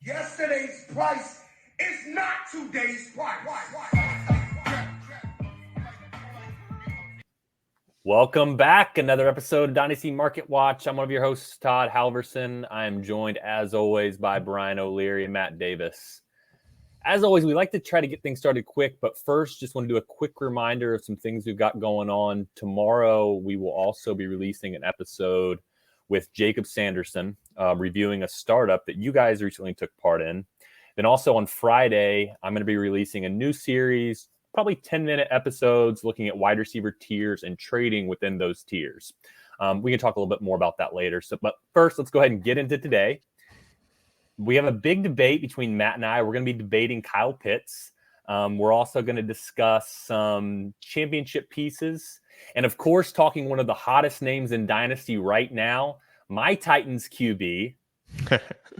Yesterday's price is not today's price. Welcome back. Another episode of Dynasty Market Watch. I'm one of your hosts, Todd Halverson. I am joined, as always, by Brian O'Leary and Matt Davis. As always, we like to try to get things started quick, but first, just want to do a quick reminder of some things we've got going on. Tomorrow, we will also be releasing an episode with Jacob Sanderson, reviewing a startup that you guys recently took part in. Then also on Friday, I'm going to be releasing a new series, probably 10-minute episodes looking at wide receiver tiers and trading within those tiers. We can talk a little bit more about that later. But first, let's go ahead and get into today. We have a big debate between Matt and I. We're going to be debating Kyle Pitts. We're also going to discuss some championship pieces. And of course, talking one of the hottest names in Dynasty right now, my Titans QB.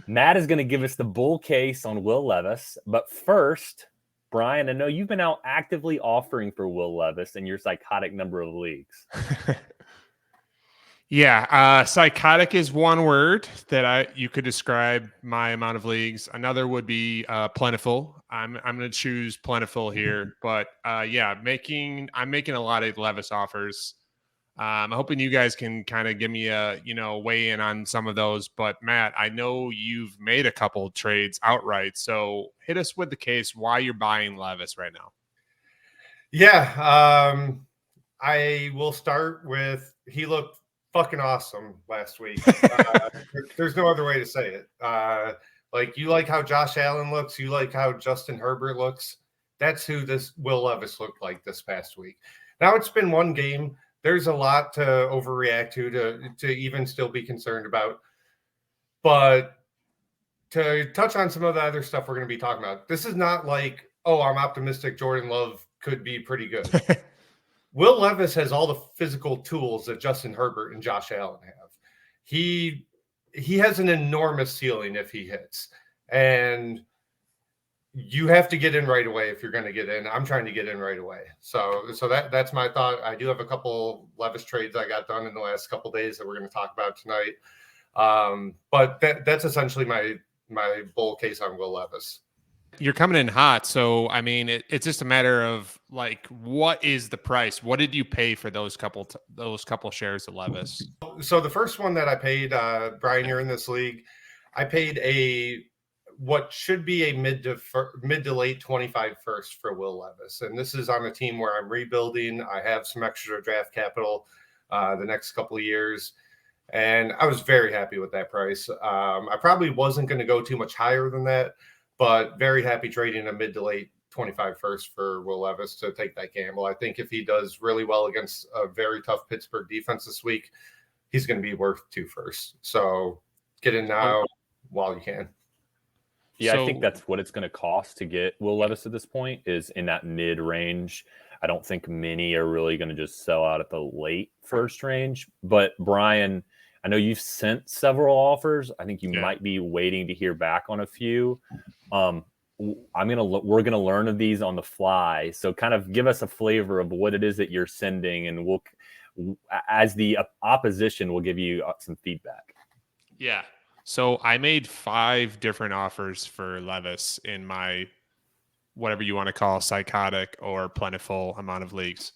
Matt is going to give us the bull case on Will Levis. But first, Brian, I know you've been out actively offering for Will Levis in your psychotic number of leagues. Yeah, psychotic is one word that you could describe my amount of leagues. Another would be plentiful. I'm going to choose plentiful here, but yeah, I'm making a lot of Levis offers. I'm hoping you guys can kind of give me a weigh in on some of those. But Matt, I know you've made a couple of trades outright, so hit us with the case why you're buying Levis right now. Yeah, I will start with he looked fucking awesome last week. There's no other way to say it. Like, you like how Josh Allen looks, you like how Justin Herbert looks. That's who this Will Levis looked like this past week. Now it's been one game. There's a lot to overreact to even still be concerned about. But to touch on some of the other stuff we're going to be talking about, this is not like, oh, I'm optimistic Jordan Love could be pretty good. Will Levis has all the physical tools that Justin Herbert and Josh Allen have. He has an enormous ceiling if he hits. And you have to get in right away if you're going to get in. I'm trying to get in right away. So that's my thought. I do have a couple Levis trades I got done in the last couple of days that we're going to talk about tonight. But that's essentially my bull case on Will Levis. You're coming in hot, so I mean, it's just a matter of like, what is the price? What did you pay for those couple shares of Levis? So the first one that I paid, Brian, you're in this league. I paid what should be a mid to late 25 first for Will Levis, and this is on a team where I'm rebuilding. I have some extra draft capital the next couple of years, and I was very happy with that price. I probably wasn't going to go too much higher than that, but very happy trading a mid to late 25 first for Will Levis to take that gamble. I think if he does really well against a very tough Pittsburgh defense this week, he's going to be worth 2 first. So get in now while you can. Yeah, I think that's what it's going to cost to get Will Levis at this point, is in that mid range. I don't think many are really going to just sell out at the late first range. But Brian, I know you've sent several offers. I think you might be waiting to hear back on a few. We're gonna learn of these on the fly. So kind of give us a flavor of what it is that you're sending, and we'll, as the opposition, we'll give you some feedback. Yeah. So I made 5 different offers for Levis in my whatever you want to call psychotic or plentiful amount of leagues.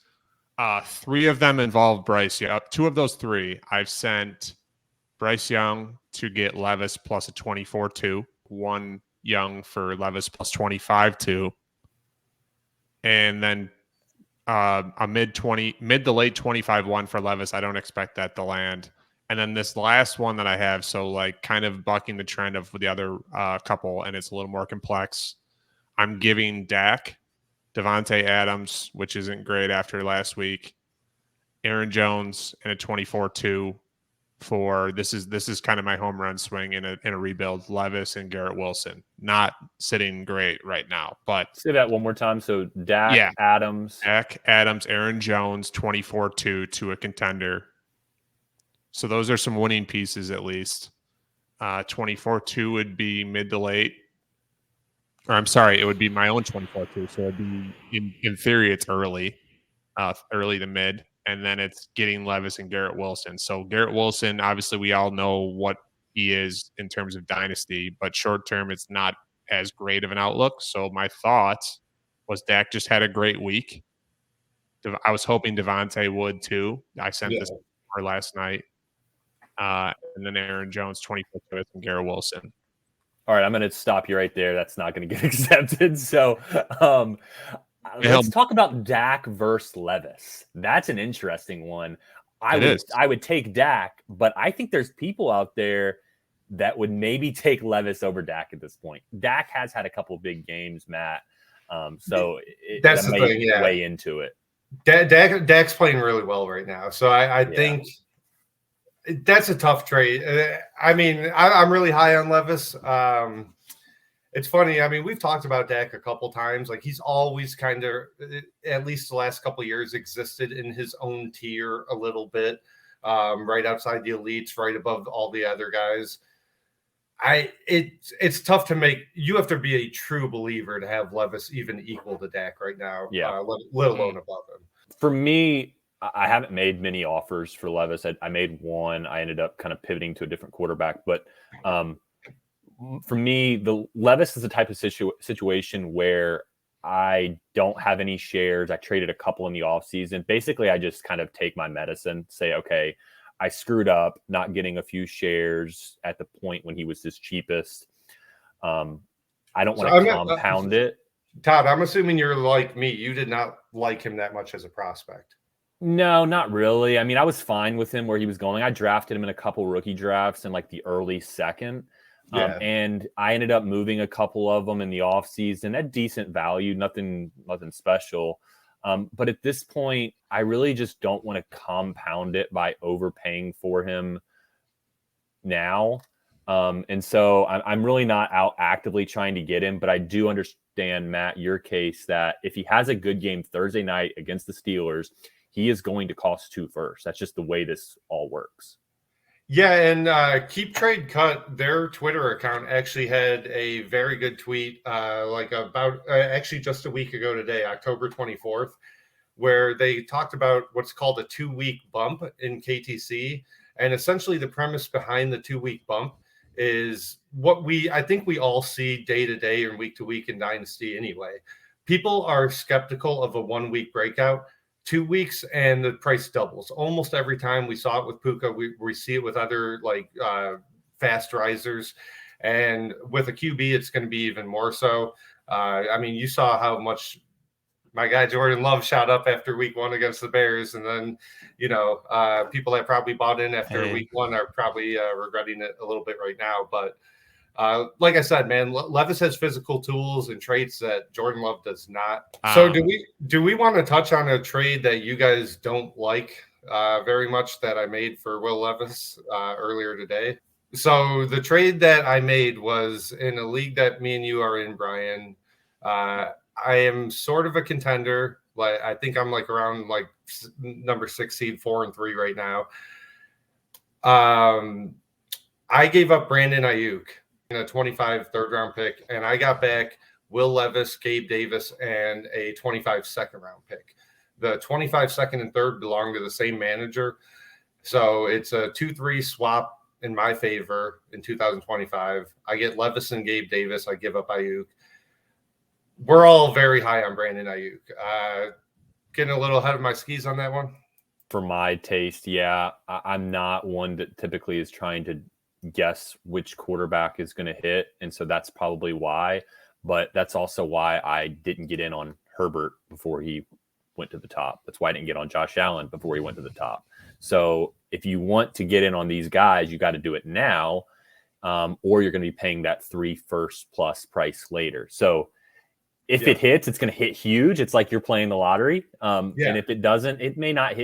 3 of them involve Bryce Young. 2 of those 3, I've sent Bryce Young to get Levis plus a 24-2, 1 Young for Levis plus 25-2, and then a mid to late 25-1 for Levis. I don't expect that to land. And then this last one that I have, so like kind of bucking the trend of the other couple, and it's a little more complex. I'm giving Dak, Devontae Adams, which isn't great after last week, Aaron Jones, and a 24-2 for this is kind of my home run swing in a rebuild. Levis and Garrett Wilson, not sitting great right now, but say that one more time. So Dak, Adams, Aaron Jones, 24-2 to a contender. So those are some winning pieces at least. 24-2 would be mid to late. Or I'm sorry, it would be my own 24-2. So it'd be in theory it's early to mid. And then it's getting Levis and Garrett Wilson. So Garrett Wilson, obviously we all know what he is in terms of dynasty, but short term, it's not as great of an outlook. So my thought was Dak just had a great week. I was hoping Devontae would too. I sent this last night. And then Aaron Jones, 24 with and Garrett Wilson. All right, I'm going to stop you right there. That's not going to get accepted. So let's talk about Dak versus Levis. That's an interesting one. I would take Dak, but I think there's people out there that would maybe take Levis over Dak at this point. Dak has had a couple of big games, Matt. So that's the thing. Yeah, way into it. Dak's playing really well right now. So I think that's a tough trade. I mean, I'm really high on Levis. It's funny. I mean, we've talked about Dak a couple times. Like, he's always kind of, at least the last couple of years, existed in his own tier a little bit, right outside the elites, right above all the other guys. It's tough to make. You have to be a true believer to have Levis even equal to Dak right now. Let alone above him. For me, I haven't made many offers for Levis. I made one. I ended up kind of pivoting to a different quarterback. But for me, the Levis is the type of situation where I don't have any shares. I traded a couple in the offseason. Basically, I just kind of take my medicine, say, okay, I screwed up not getting a few shares at the point when he was his cheapest. I don't want to compound it. Todd, I'm assuming you're like me. You did not like him that much as a prospect. No, not really. I mean, I was fine with him where he was going. I drafted him in a couple rookie drafts in like the early second. And I ended up moving a couple of them in the offseason at decent value, nothing special. But at this point, I really just don't want to compound it by overpaying for him now. And so I'm really not out actively trying to get him, but I do understand, Matt, your case that if he has a good game Thursday night against the Steelers, he is going to cost 2 first. That's just the way this all works. Yeah, and Keep Trade Cut, their Twitter account actually had a very good tweet actually just a week ago today, October 24th, where they talked about what's called a 2-week bump in KTC. And essentially the premise behind the 2-week bump is what I think we all see day to day and week to week in Dynasty anyway. People are skeptical of a 1-week breakout. 2 weeks and the price doubles almost every time. We saw it with Puka. We see it with other fast risers, and with a QB, it's going to be even more so. I mean, you saw how much my guy Jordan Love shot up after week 1 against the Bears, and then people that probably bought in after week 1 are probably regretting it a little bit right now. But like I said, man, Levis has physical tools and traits that Jordan Love does not. So do we want to touch on a trade that you guys don't like very much that I made for Will Levis earlier today? So the trade that I made was in a league that me and you are in, Brian. I am sort of a contender. Like, I think I'm like around like number 6 seed, 4-3 right now. I gave up Brandon Ayuk in a 25 third-round pick, and I got back Will Levis, Gabe Davis, and a 25 second-round pick. The 25 second and third belong to the same manager, so it's a 2-3 swap in my favor in 2025. I get Levis and Gabe Davis. I give up Ayuk. We're all very high on Brandon Ayuk. Getting a little ahead of my skis on that one. For my taste, yeah. I'm not one that typically is trying to guess which quarterback is going to hit, and so that's probably why. But that's also why I didn't get in on Herbert before he went to the top. That's why I didn't get on Josh Allen before he went to the top. So if you want to get in on these guys, you got to do it now, or you're going to be paying that 3 first plus price later. So if it hits, it's going to hit huge. It's like you're playing the lottery. And if it doesn't, it may not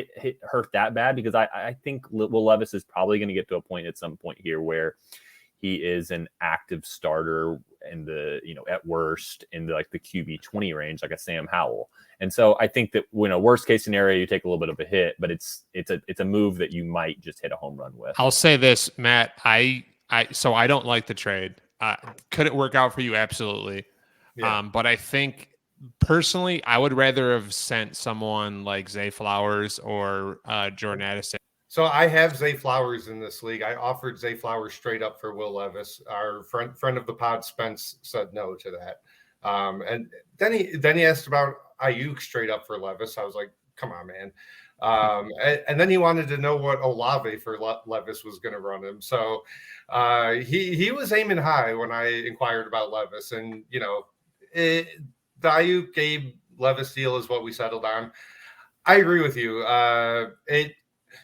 hurt that bad, because I think Will Levis is probably going to get to a point at some point here where he is an active starter in the, at worst in the QB 20 range, like a Sam Howell. And so I think that when a worst case scenario, you take a little bit of a hit, but it's a move that you might just hit a home run with. I'll say this, Matt, so I don't like the trade. Could it work out for you? Absolutely. Yeah. But I think personally, I would rather have sent someone like Zay Flowers or Jordan Addison. So I have Zay Flowers in this league. I offered Zay Flowers straight up for Will Levis. Our friend of the pod, Spence, said no to that. And then he asked about Ayuk straight up for Levis. I was like, come on, man. And then he wanted to know what Olave for Levis was going to run him. So he was aiming high when I inquired about Levis. And, the Ayuk Gabe Levis deal is what we settled on. I agree with you.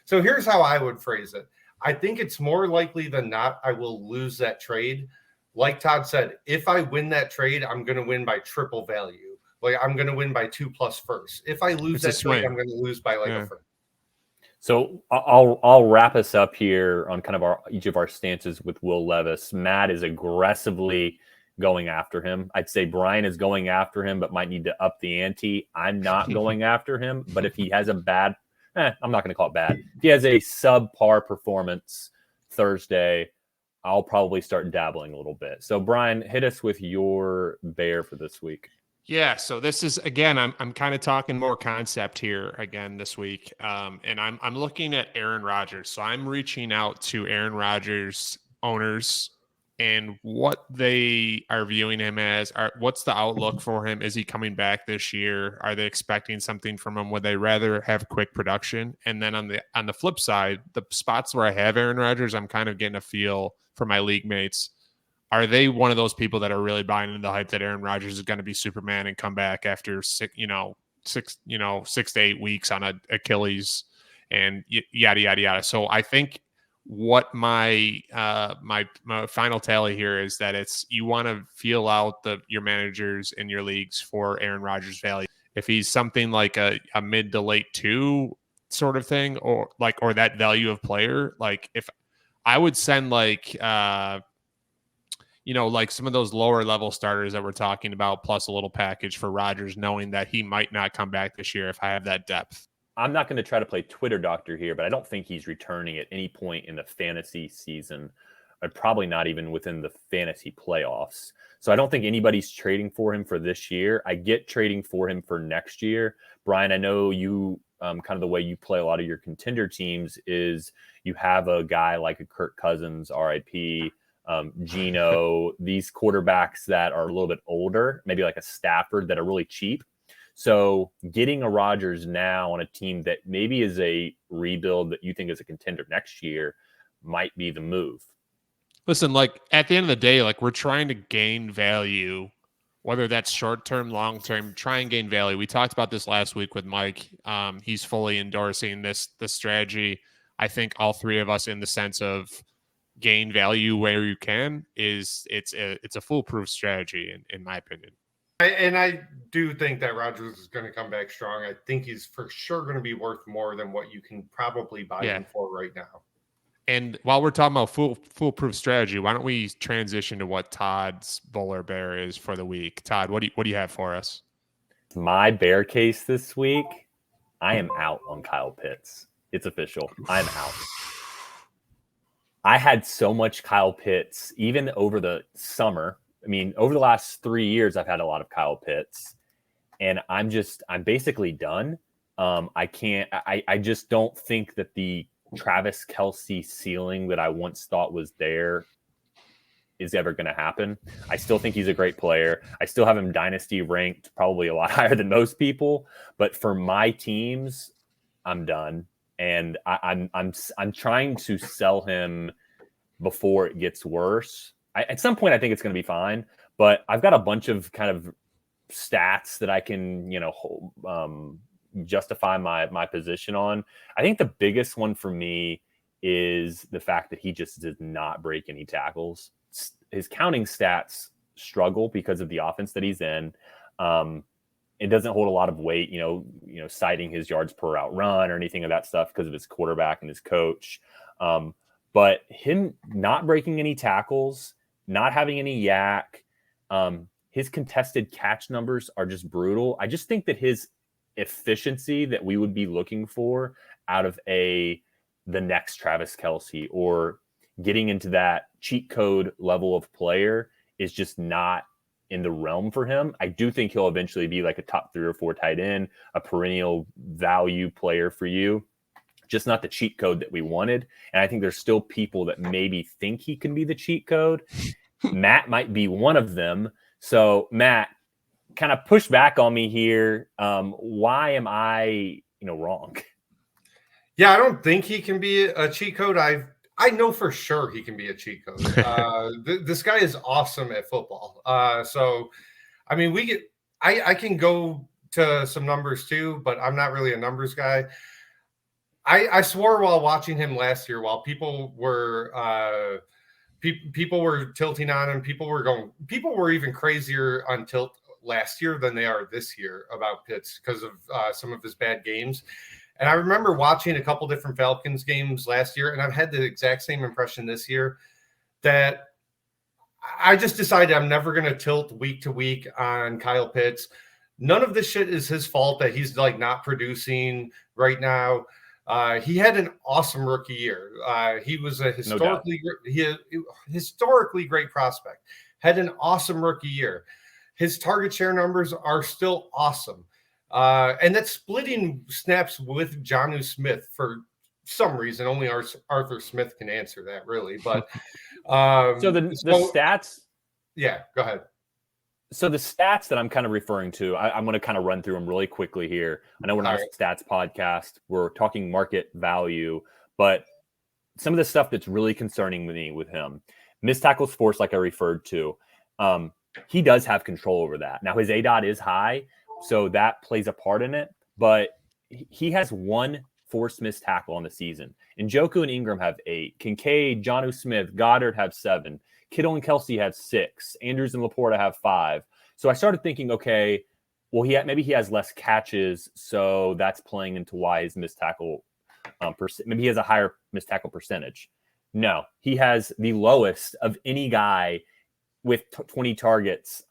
So here's how I would phrase it. I think it's more likely than not I will lose that trade. Like Todd said, if I win that trade, I'm going to win by triple value. Like I'm going to win by 2+ firsts. If I lose that trade, I'm going to lose by a first. So I'll wrap us up here on kind of each of our stances with Will Levis. Matt is aggressively going after him. I'd say Brian is going after him, but might need to up the ante. I'm not going after him, but if he has a bad, I'm not going to call it bad. If he has a subpar performance Thursday, I'll probably start dabbling a little bit. So Brian, hit us with your bear for this week. Yeah, so this is again, I'm kind of talking more concept here again this week, and I'm looking at Aaron Rodgers. So I'm reaching out to Aaron Rodgers owners and what they are viewing him as. What's the outlook for him? Is he coming back this year? Are they expecting something from him? Would they rather have quick production? And then on the flip side, the spots where I have Aaron Rodgers, I'm kind of getting a feel for my league mates. Are they one of those people that are really buying into the hype that Aaron Rodgers is going to be Superman and come back after 6 to 8 weeks on an Achilles and yada yada yada? So I think what my final tally here is that it's you want to feel out your managers in your leagues for Aaron Rodgers' value. If he's something like a mid to late 2 sort of thing, or that value of player, like if I would send like some of those lower level starters that we're talking about, plus a little package for Rodgers, knowing that he might not come back this year if I have that depth. I'm not going to try to play Twitter doctor here, but I don't think he's returning at any point in the fantasy season, or probably not even within the fantasy playoffs. So I don't think anybody's trading for him for this year. I get trading for him for next year. Brian, I know you kind of the way you play a lot of your contender teams is you have a guy like a Kirk Cousins, RIP, Geno, these quarterbacks that are a little bit older, maybe like a Stafford, that are really cheap. So getting a Rodgers now on a team that maybe is a rebuild that you think is a contender next year might be the move. Listen, like at the end of the day, like we're trying to gain value, whether that's short-term, long-term, try and gain value. We talked about this last week with Mike. He's fully endorsing this strategy. I think all three of us in the sense of gain value where you can it's a foolproof strategy in my opinion. And I do think that Rodgers is going to come back strong. I think he's for sure going to be worth more than what you can probably buy him for right now. And while we're talking about foolproof strategy, why don't we transition to what Todd's bull bear is for the week? Todd, what do you have for us? My bear case this week, I am out on Kyle Pitts. It's official. I'm out. I had so much Kyle Pitts, even over the summer. I mean, over the last 3 years, I've had a lot of Kyle Pitts, and I'm basically done. I just don't think that the Travis Kelce ceiling that I once thought was there is ever going to happen. I still think he's a great player. I still have him Dynasty ranked probably a lot higher than most people, but for my teams, I'm done. And I'm trying to sell him before it gets worse. At some point, I think it's going to be fine, but I've got a bunch of kind of stats that I can, justify my position on. I think the biggest one for me is the fact that he just did not break any tackles. His counting stats struggle because of the offense that he's in. It doesn't hold a lot of weight, citing his yards per route run or anything of that stuff because of his quarterback and his coach. But him not breaking any tackles, not having any yak, his contested catch numbers are just brutal. I just think that his efficiency that we would be looking for out of the next Travis Kelce or getting into that cheat code level of player is just not in the realm for him. I do think he'll eventually be like a top 3 or 4 tight end, a perennial value player for you. just not the cheat code that we wanted. And I think there's still people that maybe think he can be the cheat code. Matt might be one of them. So Matt, kind of push back on me here. Why am I, wrong? Yeah, I don't think he can be a cheat code. I know for sure he can be a cheat code. This guy is awesome at football. So, I mean, I can go to some numbers too, but I'm not really a numbers guy. I swore while watching him last year, while people were tilting on him, people were even crazier on tilt last year than they are this year about Pitts because of some of his bad games. And I remember watching a couple different Falcons games last year, and I've had the exact same impression this year that I just decided I'm never going to tilt week to week on Kyle Pitts. None of this shit is his fault that he's like not producing right now. He had an awesome rookie year. He was a historically great prospect. Had an awesome rookie year. His target share numbers are still awesome. And that's splitting snaps with Jonnu Smith for some reason. Only Arthur Smith can answer that, really. But so the stats. Yeah, go ahead. So the stats that I'm kind of referring to, I'm going to kind of run through them really quickly here. I know we're not a stats podcast. We're talking market value, but some of the stuff that's really concerning me with him, missed tackles forced, like I referred to, he does have control over that. Now his ADOT is high, so that plays a part in it, but he has one forced missed tackle on the season. Njoku and Ingram have 8. Kincaid, Jonnu Smith, Goddard have 7. Kittle and Kelsey have 6. Andrews and Laporta have 5. So I started thinking, okay, well, maybe he has less catches, so that's playing into why his missed tackle maybe he has a higher missed tackle percentage. No, he has the lowest of any guy with 20 targets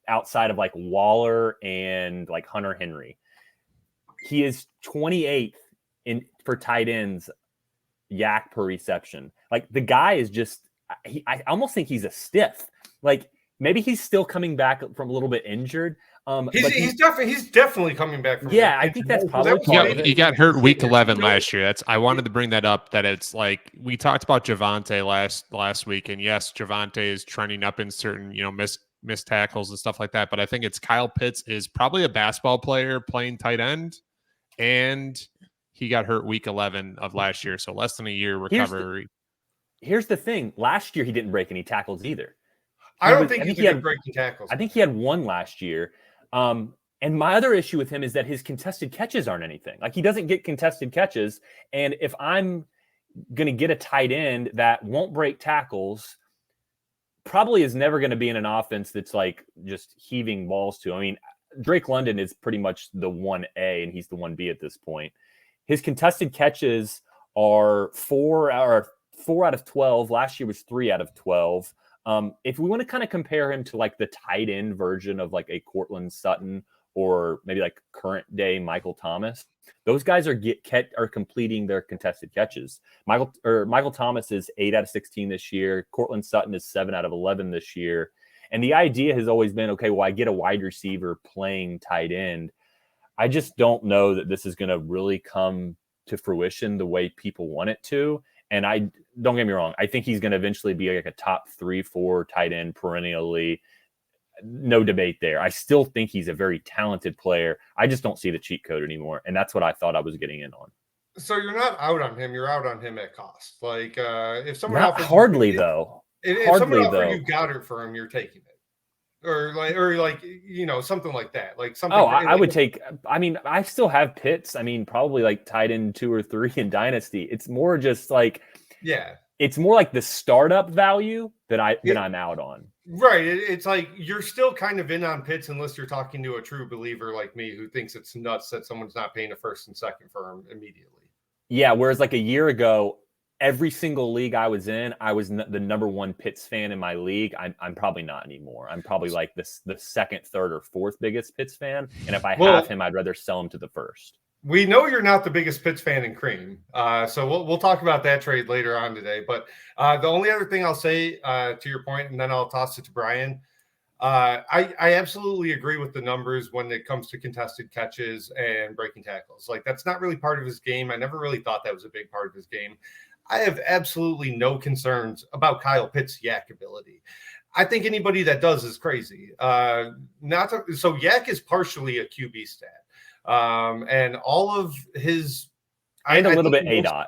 outside of like Waller and like Hunter Henry. He is 28th for tight ends yak per reception. Like the guy is just, I almost think he's a stiff. Like maybe he's still coming back from a little bit injured. He's definitely coming back from. Yeah, I think that's probably. He got hurt week 11 last year. I wanted to bring that up. That it's like we talked about Javonte last week, and yes, Javonte is trending up in certain missed tackles and stuff like that. But I think it's Kyle Pitts is probably a basketball player playing tight end, and he got hurt week 11 of last year, so less than a year recovery. Here's the thing. Last year, he didn't break any tackles either. I don't think he had breaking tackles. I think he had one last year. And my other issue with him is that his contested catches aren't anything. Like he doesn't get contested catches. And if I'm going to get a tight end that won't break tackles, probably is never going to be in an offense that's like just heaving balls to. I mean, Drake London is pretty much the 1A and he's the 1B at this point. His contested catches are 4 out of 12. Last year was 3 out of 12. If we want to kind of compare him to like the tight end version of like a Cortland Sutton or maybe like current day Michael Thomas, those guys are completing their contested catches. Michael Thomas is 8 out of 16 this year. Cortland Sutton is 7 out of 11 this year. And the idea has always been, okay, well, I get a wide receiver playing tight end. I just don't know that this is going to really come to fruition the way people want it to. And I don't get me wrong. I think he's going to eventually be like a top 3-4 tight end perennially. No debate there. I still think he's a very talented player. I just don't see the cheat code anymore. And that's what I thought I was getting in on. So you're not out on him. You're out on him at cost. Like if someone not hardly though. If someone offered you Goddard for him, you're taking it. Or something like that. Like something. Oh, I would take. I mean, I still have Pitts. I mean, probably like tight end 2 or 3 in Dynasty. It's more just like, it's more like the startup value that I'm out on. Right. It's like you're still kind of in on Pitts unless you're talking to a true believer like me who thinks it's nuts that someone's not paying a first and second for him immediately. Yeah. Whereas like a year ago, every single league I was in, I was the number 1 Pitts fan in my league. I'm probably not anymore. I'm probably like the second, third, or fourth biggest Pitts fan. And if I have him, I'd rather sell him to the first. We know you're not the biggest Pitts fan in Cream. So we'll talk about that trade later on today. But the only other thing I'll say to your point, and then I'll toss it to Brian. I absolutely agree with the numbers when it comes to contested catches and breaking tackles. Like, that's not really part of his game. I never really thought that was a big part of his game. I have absolutely no concerns about Kyle Pitts' yak ability. I think anybody that does is crazy. So yak is partially a QB stat, and all of his and a little bit most, ADOT.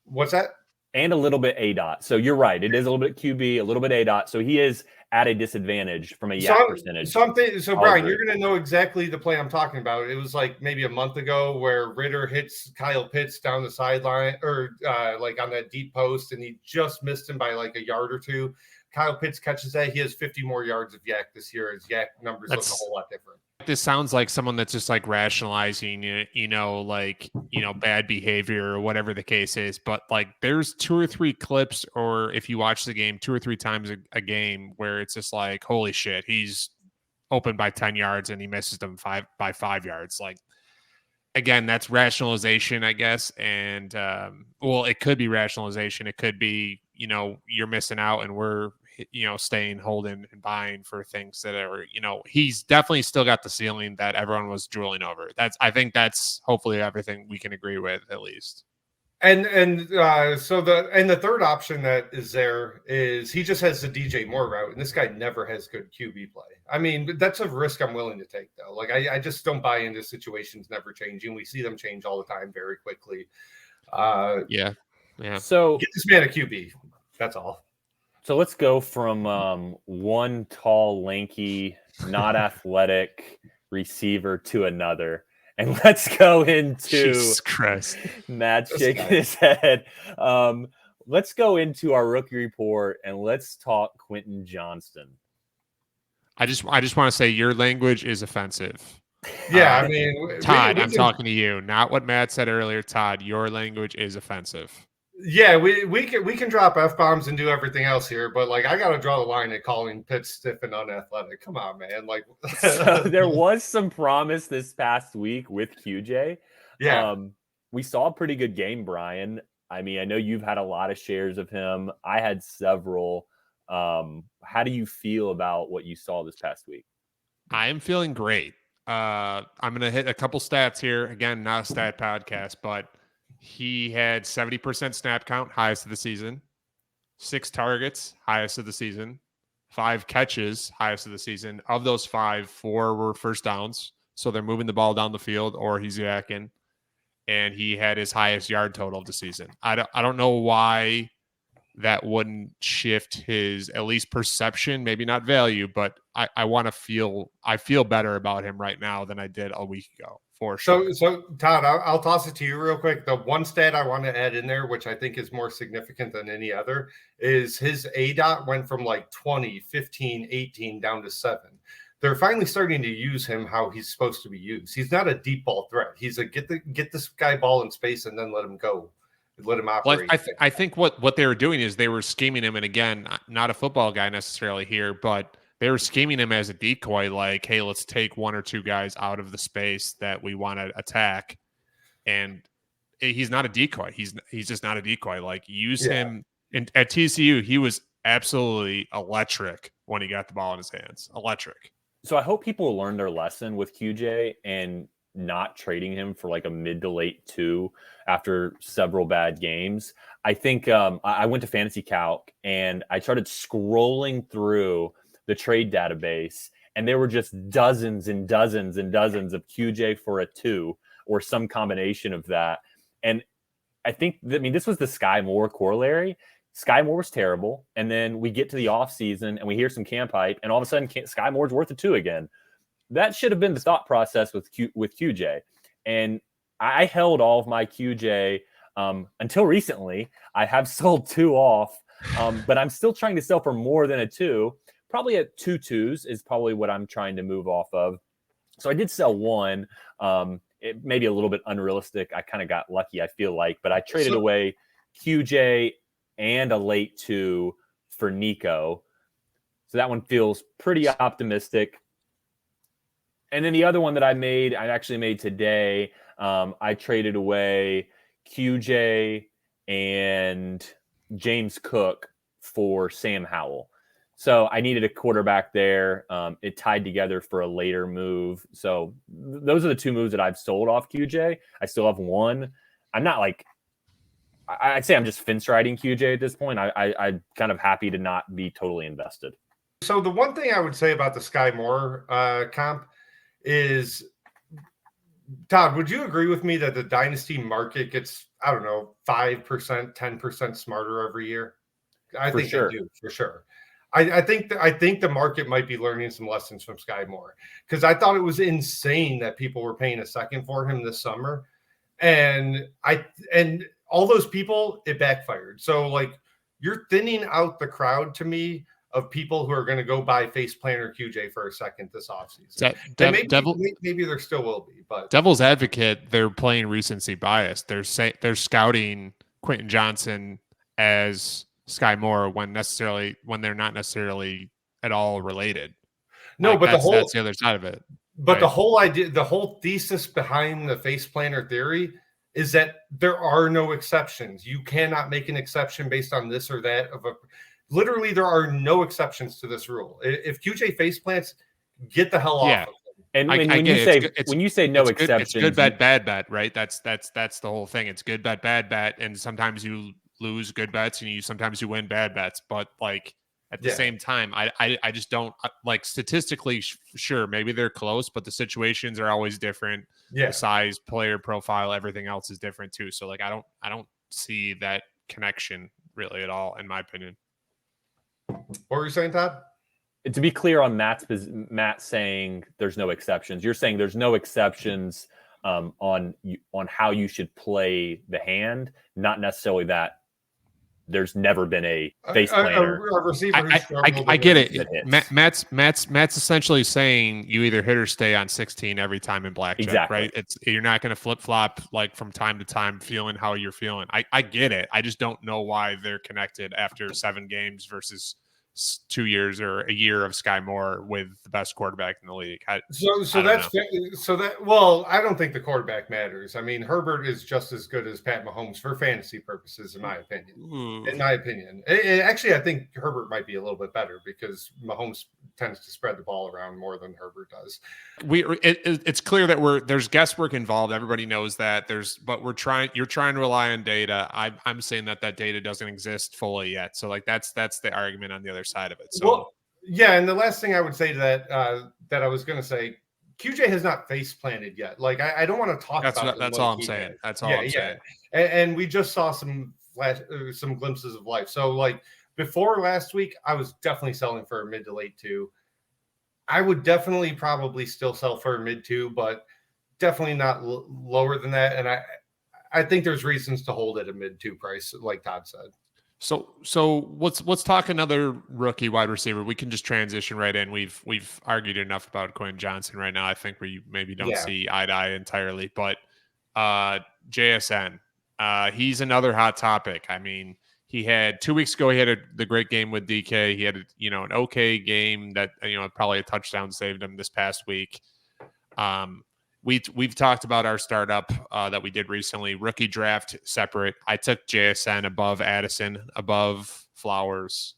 What's that? And a little bit ADOT. So you're right. It is a little bit QB, a little bit ADOT. So he is at a disadvantage from a yak percentage. So Brian, you're going to know exactly the play I'm talking about. It was like maybe a month ago where Ritter hits Kyle Pitts down the sideline or like on that deep post, and he just missed him by like a yard or two. Kyle Pitts catches that. He has 50 more yards of yak this year. His yak numbers look a whole lot different. This sounds like someone that's just like rationalizing, bad behavior or whatever the case is. But like, there's 2 or 3 clips, or if you watch the game 2 or 3 times a game, where it's just like, holy shit, he's open by 10 yards and he misses them by 5 yards. Like, again, that's rationalization, I guess. And it could be rationalization. It could be, you're missing out and we're staying, holding, and buying for things that are, he's definitely still got the ceiling that everyone was drooling over. I think that's hopefully everything we can agree with, at least. So the third option that is there is he just has the DJ Moore route, and this guy never has good QB play. I mean, that's a risk I'm willing to take, though. Like, I just don't buy into situations never changing. We see them change all the time very quickly. Yeah. So get this man a QB. That's all. So let's go from one tall, lanky, not athletic receiver to another. And let's go into Jesus Christ. Matt shaking his head. Let's go into our rookie report and let's talk Quentin Johnston. I just want to say your language is offensive. Yeah, I mean, Todd, I'm talking to you, not what Matt said earlier. Todd, your language is offensive. Yeah, we can drop F-bombs and do everything else here, but like, I got to draw the line at calling Pitts stiff and unathletic. Come on, man. Like, so there was some promise this past week with QJ. Yeah. We saw a pretty good game, Brian. I mean, I know you've had a lot of shares of him. I had several. How do you feel about what you saw this past week? I am feeling great. I'm going to hit a couple stats here. Again, not a stat podcast, but he had 70% snap count, highest of the season. 6 targets, highest of the season. 5 catches, highest of the season. Of those 5, 4 were first downs. So they're moving the ball down the field or he's yakking. And he had his highest yard total of the season. I don't know why that wouldn't shift his at least perception, maybe not value, but I feel better about him right now than I did a week ago. For sure. So Todd, I'll toss it to you real quick. The one stat I want to add in there, which I think is more significant than any other, is his ADOT went from like 20, 15, 18 down to 7. They're finally starting to use him how he's supposed to be used. He's not a deep ball threat. He's a get this guy ball in space and then let him go. Let him operate. Well, I think what they were doing is they were scheming him, and again, not a football guy necessarily here, but they were scheming him as a decoy, like, hey, let's take 1 or 2 guys out of the space that we want to attack. And he's not a decoy. He's just not a decoy. Like, use him. And at TCU, he was absolutely electric when he got the ball in his hands. Electric. So I hope people learn their lesson with QJ and not trading him for like a mid to late 2 after several bad games. I think I went to Fantasy Calc and I started scrolling through the trade database, and there were just dozens and dozens and dozens of QJ for a 2 or some combination of that. And I think, this was the Sky Moore corollary. Sky Moore was terrible. And then we get to the offseason and we hear some camp hype, and all of a sudden Sky Moore's worth a 2 again. That should have been the thought process with QJ. And I held all of my QJ until recently. I have sold 2 off, but I'm still trying to sell for more than a 2. Probably at 2 2s is probably what I'm trying to move off of. So I did sell 1. It may be a little bit unrealistic. I kind of got lucky, I feel like, but I traded away QJ and a late 2 for Nico. So that one feels pretty optimistic. And then the other one that I actually made today, I traded away QJ and James Cook for Sam Howell. So I needed a quarterback there. It tied together for a later move. So those are the two moves that I've sold off QJ. I still have one. I'm not like, I'd say I'm just fence riding QJ at this point. I'm kind of happy to not be totally invested. So the one thing I would say about the Sky Moore comp is, Todd, would you agree with me that the Dynasty market gets, I don't know, 5%, 10% smarter every year? I think they do, for sure. I think the market might be learning some lessons from Sky Moore, because I thought it was insane that people were paying a second for him this summer, and all those people, it backfired. So like, you're thinning out the crowd to me of people who are going to go buy face planner QJ for a second this offseason. Maybe there still will be, but devil's advocate, they're playing recency bias. They're scouting Quentin Johnson as Sky Moore when they're not necessarily at all related. No, like, but that's the other side of it. But right? The whole idea, the whole thesis behind the face planner theory is that there are no exceptions. You cannot make an exception based on this or that literally, there are no exceptions to this rule. If QJ face plants, get the hell off of them. And when you say no exceptions, it's good bet, bad bet, right? That's the whole thing. It's good bet, bad bet, and sometimes you lose good bets, and sometimes you win bad bets. But like at the same time, I just don't like statistically. Sure, maybe they're close, but the situations are always different. Yeah, the size, player profile, everything else is different too. So like I don't see that connection really at all, in my opinion. What were you saying, Todd? To be clear on Matt saying there's no exceptions. You're saying there's no exceptions on how you should play the hand, not necessarily that there's never been a face planner. A receiver I get it. Matt's essentially saying you either hit or stay on 16 every time in blackjack, exactly. Right? You're not going to flip flop like from time to time, feeling how you're feeling. I get it. I just don't know why they're connected after 7 games versus 2 years or a year of Sky Moore with the best quarterback in the league. Well, I don't think the quarterback matters. I mean, Herbert is just as good as Pat Mahomes for fantasy purposes, in my opinion. Actually, I think Herbert might be a little bit better because Mahomes tends to spread the ball around more than Herbert does. It's clear that there's guesswork involved. Everybody knows that. But you're trying to rely on data. I'm saying that data doesn't exist fully yet. So like that's the argument on the other side of it. So well, yeah, and the last thing I would say to that I was going to say, QJ has not face planted yet. Like I don't want to talk about. That's all I'm saying. That's all I'm saying. And we just saw some glimpses of life. So like before last week, I was definitely selling for a mid to late 2. I would definitely probably still sell for a mid 2, but definitely not lower than that. And I think there's reasons to hold at a mid 2 price, like Todd said. So let's talk another rookie wide receiver. We can just transition right in. We've argued enough about Quentin Johnson right now. I think we maybe don't see eye to eye entirely, but JSN, he's another hot topic. I mean, he had 2 weeks ago, he had the great game with DK. He had an okay game that probably a touchdown saved him this past week. We've talked about our startup that we did recently, rookie draft separate. I took JSN above Addison, above Flowers.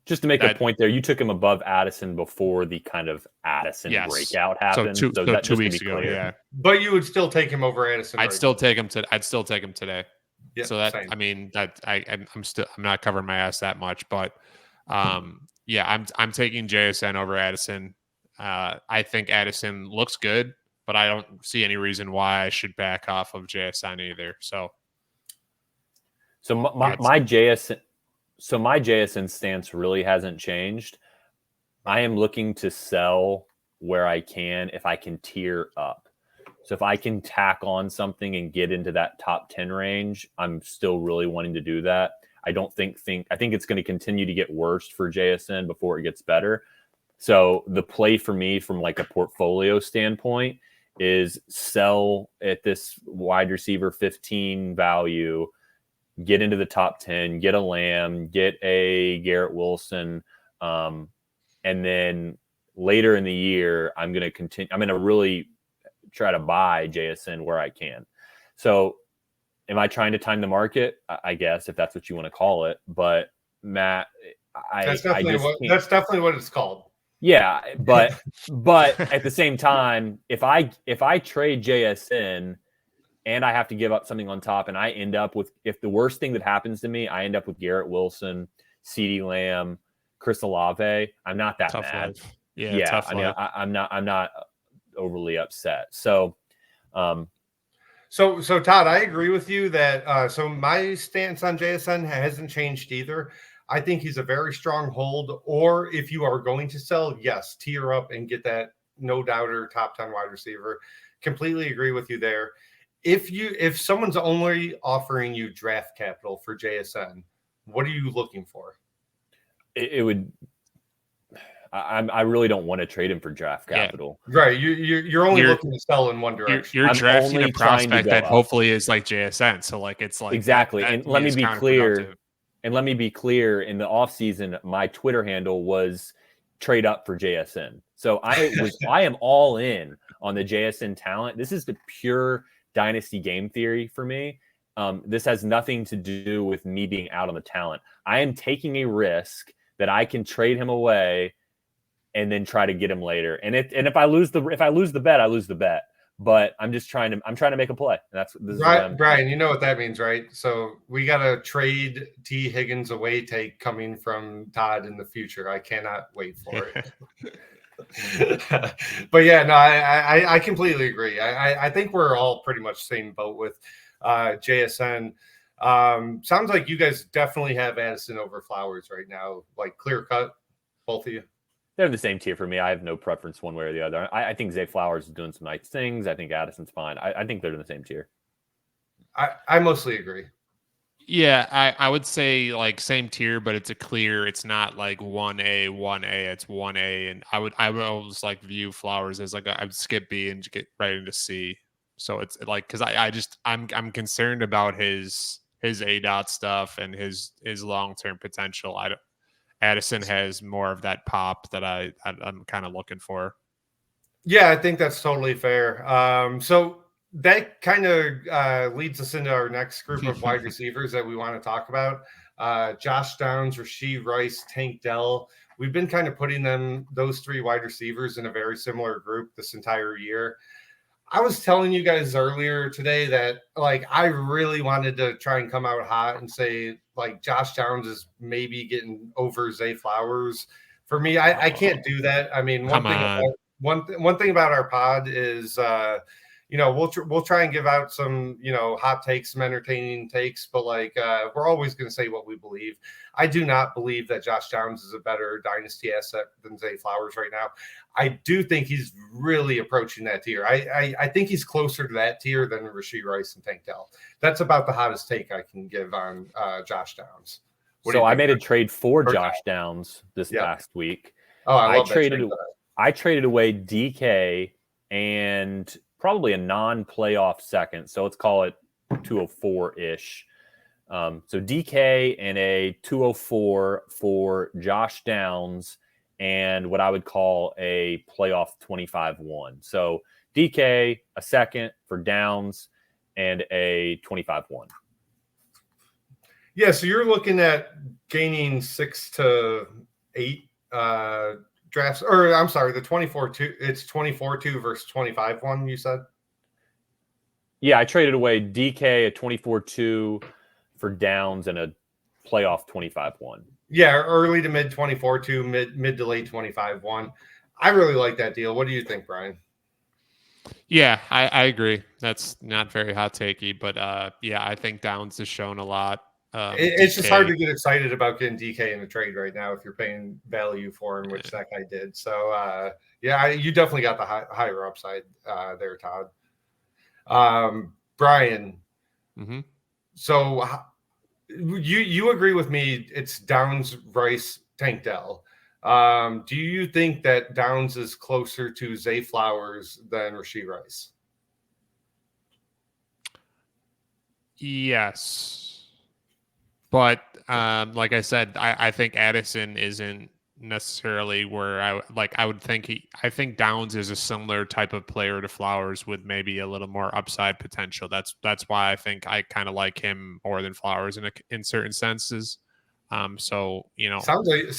Just to make a point there, you took him above Addison before the kind of Addison breakout happened. So 2 weeks ago, yeah. But you would still take him over Addison. I'd still take him today. Yeah, so that same. I mean that I'm not covering my ass that much, but I'm taking JSN over Addison. I think Addison looks good, but I don't see any reason why I should back off of JSN either. So my JSN stance really hasn't changed. I am looking to sell where I can if I can tier up. So if I can tack on something and get into that top 10 range, I'm still really wanting to do that. I think it's going to continue to get worse for JSN before it gets better. So the play for me from like a portfolio standpoint is sell at this wide receiver 15 value, get into the top 10, get a Lamb, get a Garrett Wilson. And then later in the year, I'm going to really try to buy JSN where I can. So am I trying to time the market? I guess, if that's what you want to call it. But Matt, That's I definitely just what can't. that's definitely what it's called. Yeah, but at the same time, if I trade JSN and I have to give up something on top, and I end up with, if the worst thing that happens to me, I end up with Garrett Wilson, CeeDee Lamb, Chris Olave, I'm not that Tough mad. life. Yeah, tough life. I'm not overly upset. So, So Todd, I agree with you that so my stance on JSN hasn't changed either. I think he's a very strong hold, or if you are going to sell, yes, tier up and get that no doubter top 10 wide receiver. Completely agree with you there. If someone's only offering you draft capital for JSN, what are you looking for? it would. I really don't want to trade him for draft capital. Yeah. Right. You're only looking to sell in one direction. You're drafting a prospect that up. hopefully is like JSN. So like it's like exactly. that And let me be clear. In the offseason, my Twitter handle was trade up for JSN. So I am all in on the JSN talent. This is the pure dynasty game theory for me. This has nothing to do with me being out on the talent. I am taking a risk that I can trade him away and then try to get him later. And if I lose the bet, I lose the bet. But I'm trying to make a play. This is Brian, you know what that means, right? So we got a trade T Higgins away take coming from Todd in the future. I cannot wait for it. But yeah, no, I completely agree. I think we're all pretty much same boat with JSN. Sounds like you guys definitely have Addison over Flowers right now, like clear cut, both of you. They're in the same tier for me. I have no preference one way or the other. I think Zay Flowers is doing some nice things. I think Addison's fine. I think they're in the same tier. I mostly agree. Yeah, I would say like same tier, but it's not like 1A, it's 1A. And I would always like view Flowers as like I'd skip B and get right into C. So it's like, cause I'm concerned about his ADOT stuff and his long-term potential. Addison has more of that pop that I'm kind of looking for. Yeah, I think that's totally fair. So that kind of leads us into our next group of wide receivers that we want to talk about. Josh Downs, Rashee Rice, Tank Dell. We've been kind of putting those three wide receivers in a very similar group this entire year. I was telling you guys earlier today that like I really wanted to try and come out hot and say like Josh Downs is maybe getting over Zay Flowers. For me, I can't do that. I mean, one thing about our pod is we'll try and give out some hot takes, some entertaining takes, but like we're always going to say what we believe. I do not believe that Josh Downs is a better dynasty asset than Zay Flowers right now. I do think he's really approaching that tier. I think he's closer to that tier than Rashee Rice and Tank Dell. That's about the hottest take I can give on Josh Downs. So I made a trade for Josh Downs this past week. Oh, I traded away DK and probably a non-playoff second. So let's call it 204-ish. So DK and a 204 for Josh Downs and what I would call a playoff 25-1. So DK, a second for Downs and a 25-1. Yeah, so you're looking at gaining 6 to 8 drafts, or I'm sorry, the 24-2. It's 24-2 versus 25-1. You said. Yeah, I traded away DK a 24-2 for Downs and a playoff 25-1. Yeah, early to mid 24-2, mid to late 25-1. I really like that deal. What do you think, Brian? Yeah, I agree. That's not very hot takey, but yeah, I think Downs has shown a lot. It's just hard to get excited about getting DK in a trade right now if you're paying value for him, which that guy did. So yeah, you definitely got the higher upside there, Todd. Brian. Mm-hmm. So you agree with me? It's Downs, Rice, Tank Dell. Do you think that Downs is closer to Zay Flowers than Rashee Rice? Yes, but like I said, I think Addison isn't necessarily where I would think I think Downs is a similar type of player to Flowers with maybe a little more upside potential. That's why I think I kind of like him more than Flowers in certain senses. So sounds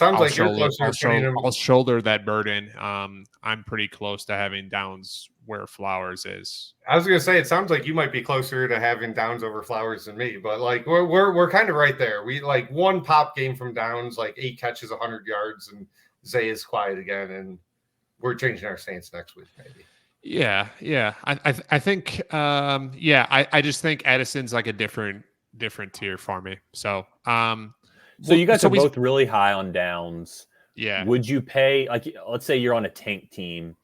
I'll like you're closer to putting him. I'll shoulder that burden. I'm pretty close to having Downs where Flowers is. I was gonna say it sounds like you might be closer to having Downs over Flowers than me, but like we're kind of right there. We like one pop game from Downs, like 8 catches, 100 yards, and Zay is quiet again, and we're changing our stance next week, maybe. Yeah. I think I just think Edison's like a different tier for me. So so you guys are both really high on Downs. Yeah. Would you pay, like, let's say you're on a tank team.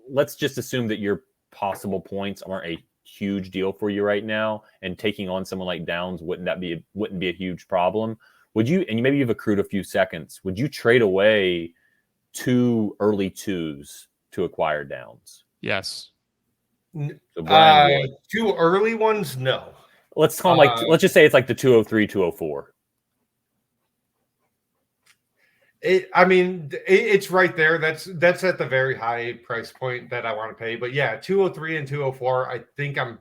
Let's just assume that your possible points aren't a huge deal for you right now, and taking on someone like Downs wouldn't be a huge problem. Would you, and maybe you've accrued a few seconds, would you trade away 2 early 2s to acquire Downs? Yes. So Brian 2 early ones, no. Let's call them let's just say it's like the 203, 204. It's right there. That's at the very high price point that I want to pay. But yeah, 203 and 204, I think I'm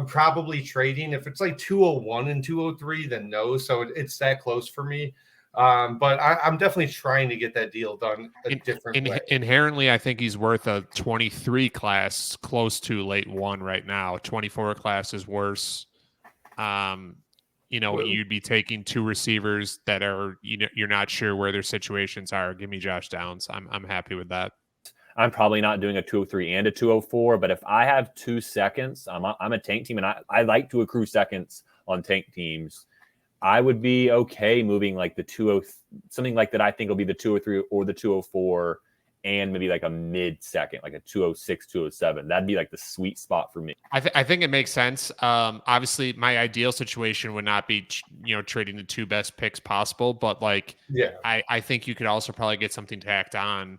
probably trading. If it's like 201 and 203, then no. So it's that close for me. But I'm definitely trying to get that deal done a different way. Inherently, I think he's worth a 23 class, close to late 1 right now. 24 class is worse. You'd be taking 2 receivers that are, you're not sure where their situations are. Give me Josh Downs. I'm happy with that. I'm probably not doing a 203 and a 204, but if I have 2 seconds, I'm a tank team, and I like to accrue seconds on tank teams. I would be okay moving like the 20, something like that. I think will be the 203 or the 204, and maybe like a mid-second, like a 206, 207. That'd be like the sweet spot for me. I think it makes sense. Obviously, my ideal situation would not be, trading the 2 best picks possible, but like, yeah, I think you could also probably get something tacked on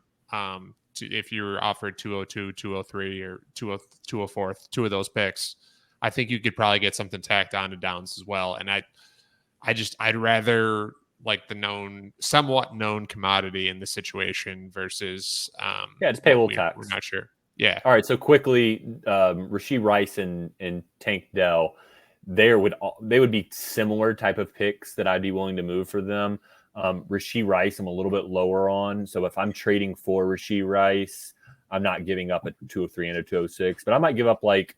if you're offered 202, 203, or 204, 2 of those picks. I think you could probably get something tacked on to Downs as well. And I'd rather like the somewhat known commodity in the situation versus just pay a little tax. We're not sure. Yeah. All right. So quickly, Rashee Rice and Tank Dell, they would be similar type of picks that I'd be willing to move for them. Rashee Rice, I'm a little bit lower on. So if I'm trading for Rashee Rice, I'm not giving up a 203 and a 206, but I might give up like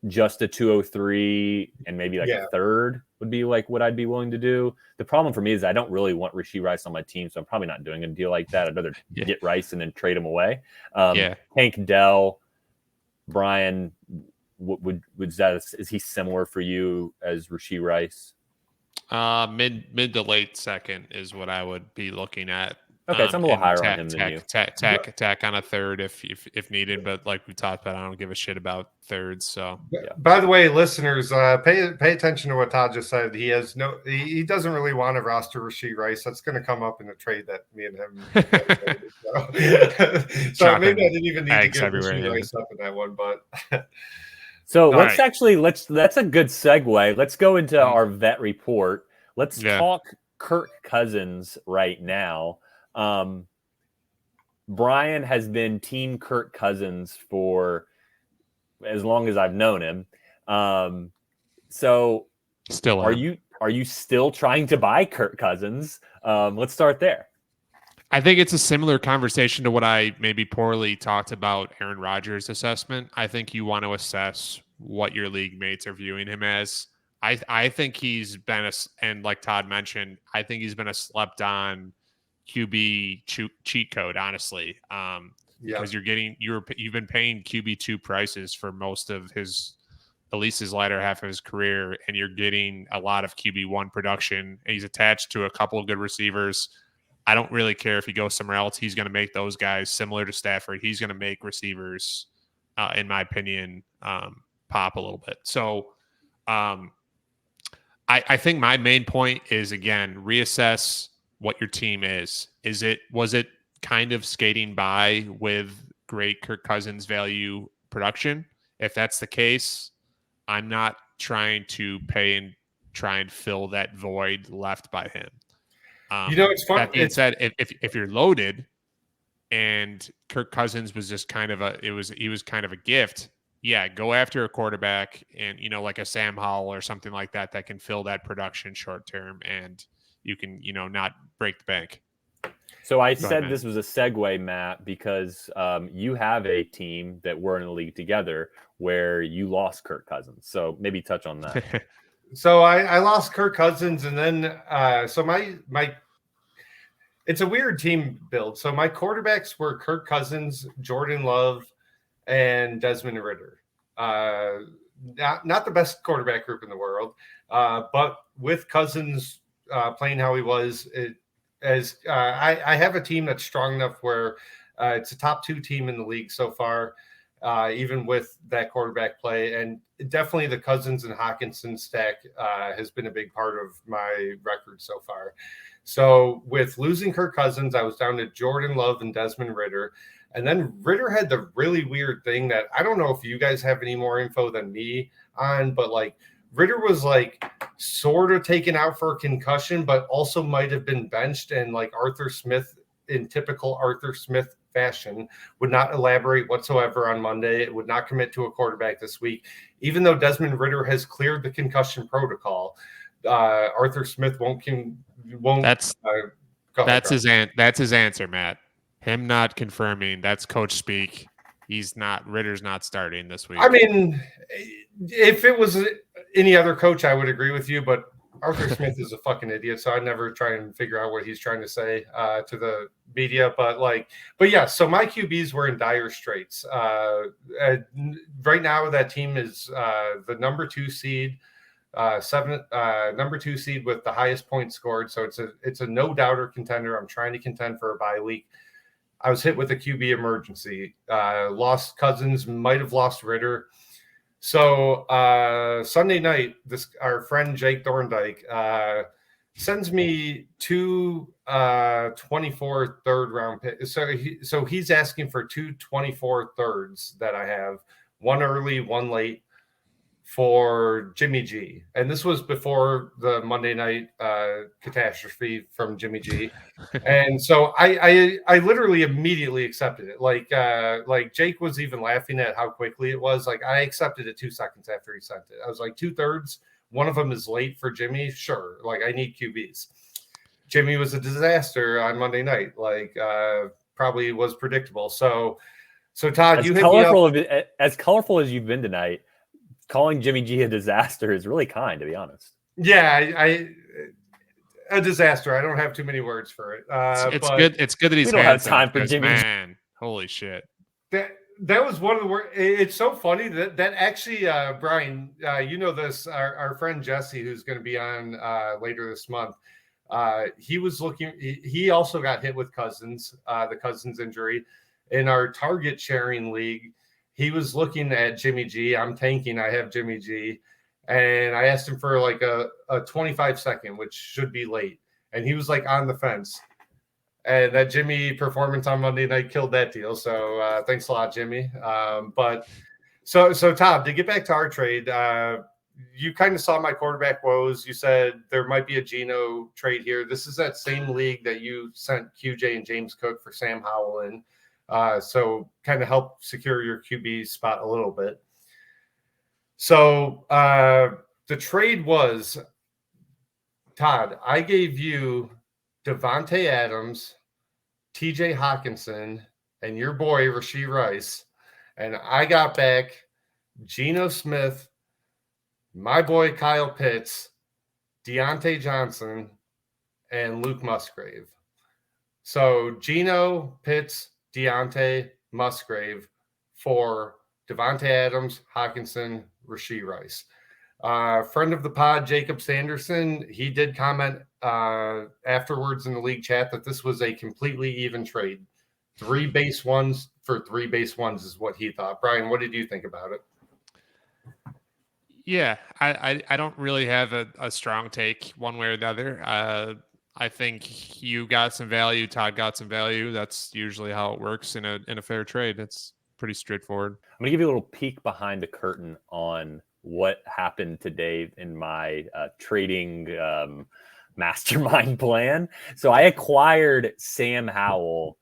just a 203 and maybe like a third would be like what I'd be willing to do. The problem for me is I don't really want Rashee Rice on my team, so I'm probably not doing a deal like that. I'd rather get Rice and then trade him away. Tank Dell, Brian, is he similar for you as Rashee Rice? Mid to late second is what I would be looking at. Okay, so I'm a little higher on him than you. Tack on a third if needed, but like we talked about, I don't give a shit about thirds. So, By the way, listeners, pay attention to what Todd just said. He doesn't really want to roster Rashee Rice. That's going to come up in the trade that me and him. So maybe I didn't even need to get Rashee Rice up in that one, but. So that's a good segue. Let's go into our vet report. Let's talk Kirk Cousins right now. Brian has been team Kirk Cousins for as long as I've known him. So still are you still trying to buy Kirk Cousins? Let's start there. I think it's a similar conversation to what I maybe poorly talked about Aaron Rodgers' assessment. I think you want to assess what your league mates are viewing him as. I think he's been and like Todd mentioned, I think he's been a slept on QB cheat code, honestly. Because you've been paying QB2 prices for most of at least his latter half of his career, and you're getting a lot of QB1 production. And he's attached to a couple of good receivers. I don't really care if he goes somewhere else. He's going to make those guys similar to Stafford. He's going to make receivers, in my opinion, pop a little bit. So I think my main point is, again, reassess what your team is. Was it kind of skating by with great Kirk Cousins value production? If that's the case, I'm not trying to pay and try and fill that void left by him. It's fun. That being said, if you're loaded and Kirk Cousins was just kind of he was kind of a gift, yeah, go after a quarterback and, like a Sam Howell or something like that can fill that production short term, and you can, not break the bank. So I said this was a segue, Matt, because you have a team that we're in a league together where you lost Kirk Cousins. So maybe touch on that. So I lost Kirk Cousins, and then so my it's a weird team build. So my quarterbacks were Kirk Cousins, Jordan Love, and Desmond Ridder. Not the best quarterback group in the world, but with Cousins playing how he was, I have a team that's strong enough where it's a top 2 team in the league so far, even with that quarterback play. And definitely the Cousins and Hawkinson stack has been a big part of my record so far. So with losing Kirk Cousins, I was down to Jordan Love and Desmond Ridder. And then Ridder had the really weird thing that I don't know if you guys have any more info than me on, but like Ridder was like sort of taken out for a concussion, but also might have been benched. And like Arthur Smith, in typical Arthur Smith fashion, would not elaborate whatsoever on Monday. It would not commit to a quarterback this week, even though Desmond Ridder has cleared the concussion protocol. Arthur Smith won't. That's his answer, Matt. Him not confirming. That's coach speak. Ritter's not starting this week. I mean, if it was any other coach, I would agree with you, but Arthur Smith is a fucking idiot, so I never try and figure out what he's trying to say to the media. But yeah, so my QBs were in dire straits. Right now, that team is the number 2 seed. Number 2 seed with the highest points scored. So it's a no doubter contender. I'm trying to contend for a bye week. I was hit with a QB emergency. Lost Cousins, might have lost Ridder. So Sunday night, our friend Jake Thorndike sends me 2 24 third round picks. So he's asking for 2 24 thirds that I have, one early, one late, for Jimmy G. And this was before the Monday night catastrophe from Jimmy G. And so I literally immediately accepted it. Like Jake was even laughing at how quickly it was. Like I accepted it 2 seconds after he sent it. I was like, 2 thirds, one of them is late for Jimmy. Sure. Like I need QBs. Jimmy was a disaster on Monday night. Like probably was predictable. So Todd, as you hit me up. As colorful as you've been tonight, calling Jimmy G a disaster is really kind, to be honest. Yeah, a disaster. I don't have too many words for it. It's good. It's good that he's we don't have time for Jimmy G. Man, holy shit. That was one of the worst. It's so funny that actually, Brian, you know this. Our friend Jesse, who's going to be on later this month, he was looking. He also got hit with Cousins, the Cousins injury, in our target sharing league. He was looking at Jimmy G. I'm tanking. I have Jimmy G. And I asked him for like a 25-second, which should be late. And he was like on the fence. And that Jimmy performance on Monday night killed that deal. So thanks a lot, Jimmy. But so Tom, to get back to our trade, you kind of saw my quarterback woes. You said there might be a Geno trade here. This is that same league that you sent QJ and James Cook for Sam Howell in. So kind of help secure your QB spot a little bit. So the trade was, Todd, I gave you Devontae Adams, TJ Hawkinson, and your boy Rashee Rice. And I got back Geno Smith, my boy Kyle Pitts, Deontay Johnson, and Luke Musgrave. So Geno, Pitts, Deontay, Musgrave for Devontae Adams, Hawkinson, Rashee Rice. Friend of the pod, Jacob Sanderson, he did comment afterwards in the league chat that this was a completely even trade. 3 base ones for 3 base ones is what he thought. Brian, what did you think about it? Yeah, I don't really have a strong take one way or the other. I think you got some value. Todd got some value. That's usually how it works in a fair trade. It's pretty straightforward. I'm going to give you a little peek behind the curtain on what happened today in my trading mastermind plan. So I acquired Sam Howell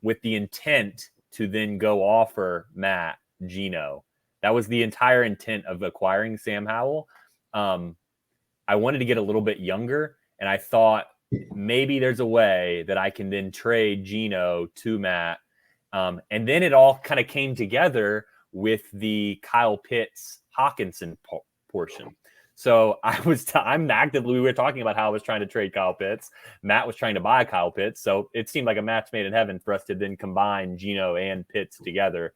with the intent to then go offer Matt Geno That was the entire intent of acquiring Sam Howell. I wanted to get a little bit younger, and I thought maybe there's a way that I can then trade Geno to Matt. And then it all kind of came together with the Kyle Pitts Hawkinson portion. So we were talking about how I was trying to trade Kyle Pitts. Matt was trying to buy Kyle Pitts. So it seemed like a match made in heaven for us to then combine Geno and Pitts together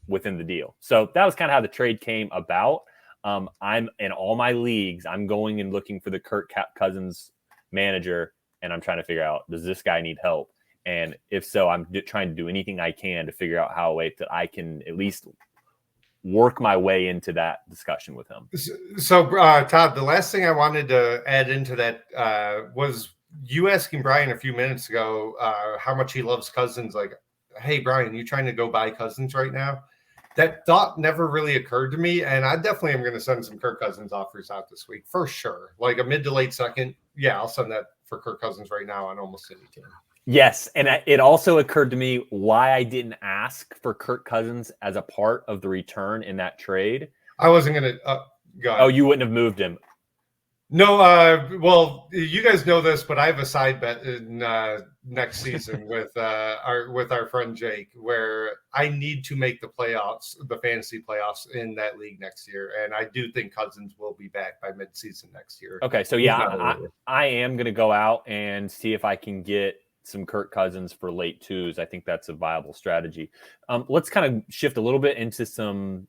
within the deal. So that was kind of how the trade came about. I'm in all my leagues. I'm going and looking for the Kirk Cousins manager, and I'm trying to figure out, does this guy need help? And if so, I'm trying to do anything I can to figure out how that I can at least work my way into that discussion with him. So Todd, the last thing I wanted to add into that was you asking Brian a few minutes ago how much he loves Cousins. Like, hey, Brian, you trying to go buy Cousins right now? That thought never really occurred to me, and I definitely am going to send some Kirk Cousins offers out this week for sure. Like a mid to late second. Yeah, I'll send that for Kirk Cousins right now on almost any team. Yes, and it also occurred to me why I didn't ask for Kirk Cousins as a part of the return in that trade. I wasn't going to go ahead. Oh, you wouldn't have moved him. No, well, you guys know this, but I have a side bet in next season with our friend Jake, where I need to make the playoffs, the fantasy playoffs in that league next year, and I do think Cousins will be back by midseason next year. Okay, so yeah, I am going to go out and see if I can get some Kirk Cousins for late twos. I think that's a viable strategy. Let's kind of shift a little bit into some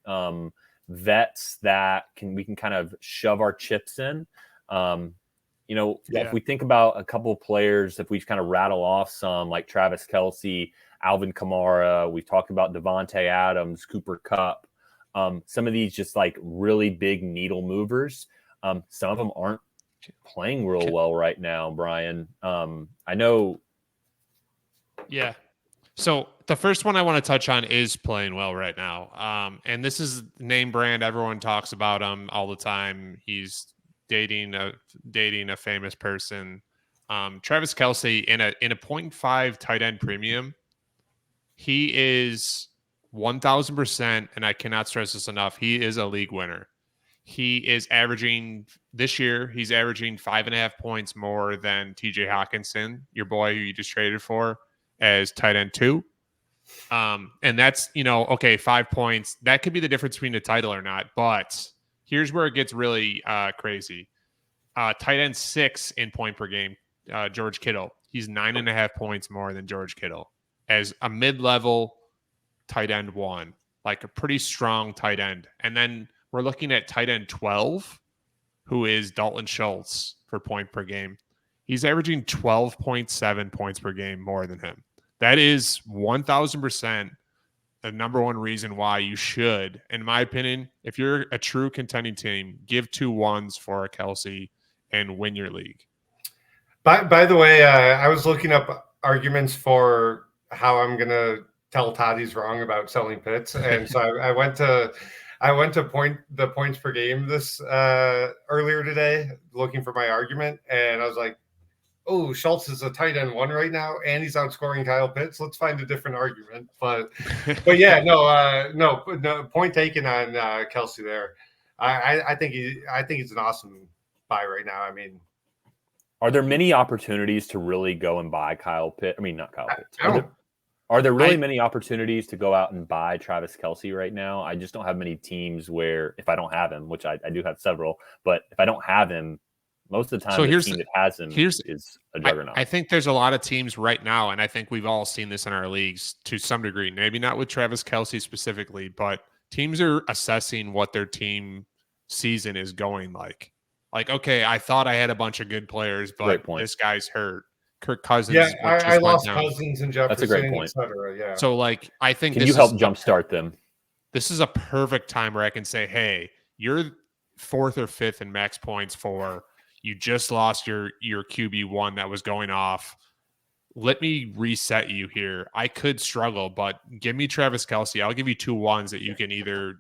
vets that we can kind of shove our chips in. If we think about a couple of players, if we kind of rattle off some like Travis Kelce, Alvin Kamara, we've talked about Devontae Adams, Cooper Kupp, some of these just like really big needle movers. Some of them aren't playing real well right now, Brian. I know. Yeah. So the first one I want to touch on is playing well right now. And this is name brand. Everyone talks about him all the time. He's dating a famous person. Travis Kelce in a 0.5 tight end premium. He is 1,000%, and I cannot stress this enough. He is a league winner. He is averaging this year. He's averaging 5.5 points more than TJ Hawkinson, your boy who you just traded for, as tight end 2. And that's, 5 points. That could be the difference between the title or not. But here's where it gets really crazy. Tight end 6 in point per game, George Kittle. He's 9.5 points more than George Kittle as a mid-level tight end 1, like a pretty strong tight end. And then we're looking at tight end 12, who is Dalton Schultz for point per game. He's averaging 12.7 points per game more than him. That is 1,000% the number one reason why you should, in my opinion, if you're a true contending team, give 2 1s for a Kelce and win your league. By the way, I was looking up arguments for how I'm going to tell Todd he's wrong about selling Pitts. And so I went to the points per game this earlier today, looking for my argument. And I was like, oh, Schultz is a tight end 1 right now, and he's outscoring Kyle Pitts. Let's find a different argument. But yeah, no, point taken on Kelce there. I think he's an awesome buy right now. I mean, are there many opportunities to really go and buy Kyle Pitts? I mean, not Kyle Pitts. Are there really many opportunities to go out and buy Travis Kelce right now? I just don't have many teams where, if I don't have him, which I do have several, but if I don't have him, most of the time, the team that has him is a juggernaut. I think there's a lot of teams right now, and I think we've all seen this in our leagues to some degree, maybe not with Travis Kelce specifically, but teams are assessing what their team season is going like. Like, okay, I thought I had a bunch of good players, but this guy's hurt. Kirk Cousins. Yeah, I lost Cousins and Jefferson, that's a great point. etc. Yeah. So, like, I think can you help jumpstart them? This is a perfect time where I can say, hey, you're 4th or 5th in max points for. You just lost your QB1 that was going off. Let me reset you here. I could struggle, but give me Travis Kelce. I'll give you 2 1s that you can either,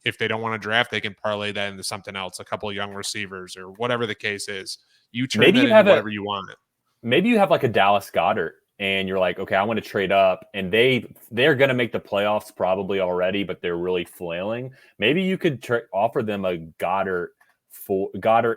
if they don't want to draft, they can parlay that into something else, a couple of young receivers or whatever the case is. You turn maybe that into whatever you want. Maybe you have like a Dallas Goedert and you're like, okay, I want to trade up, and they're going to make the playoffs probably already, but they're really flailing. Maybe you could offer them a Goddard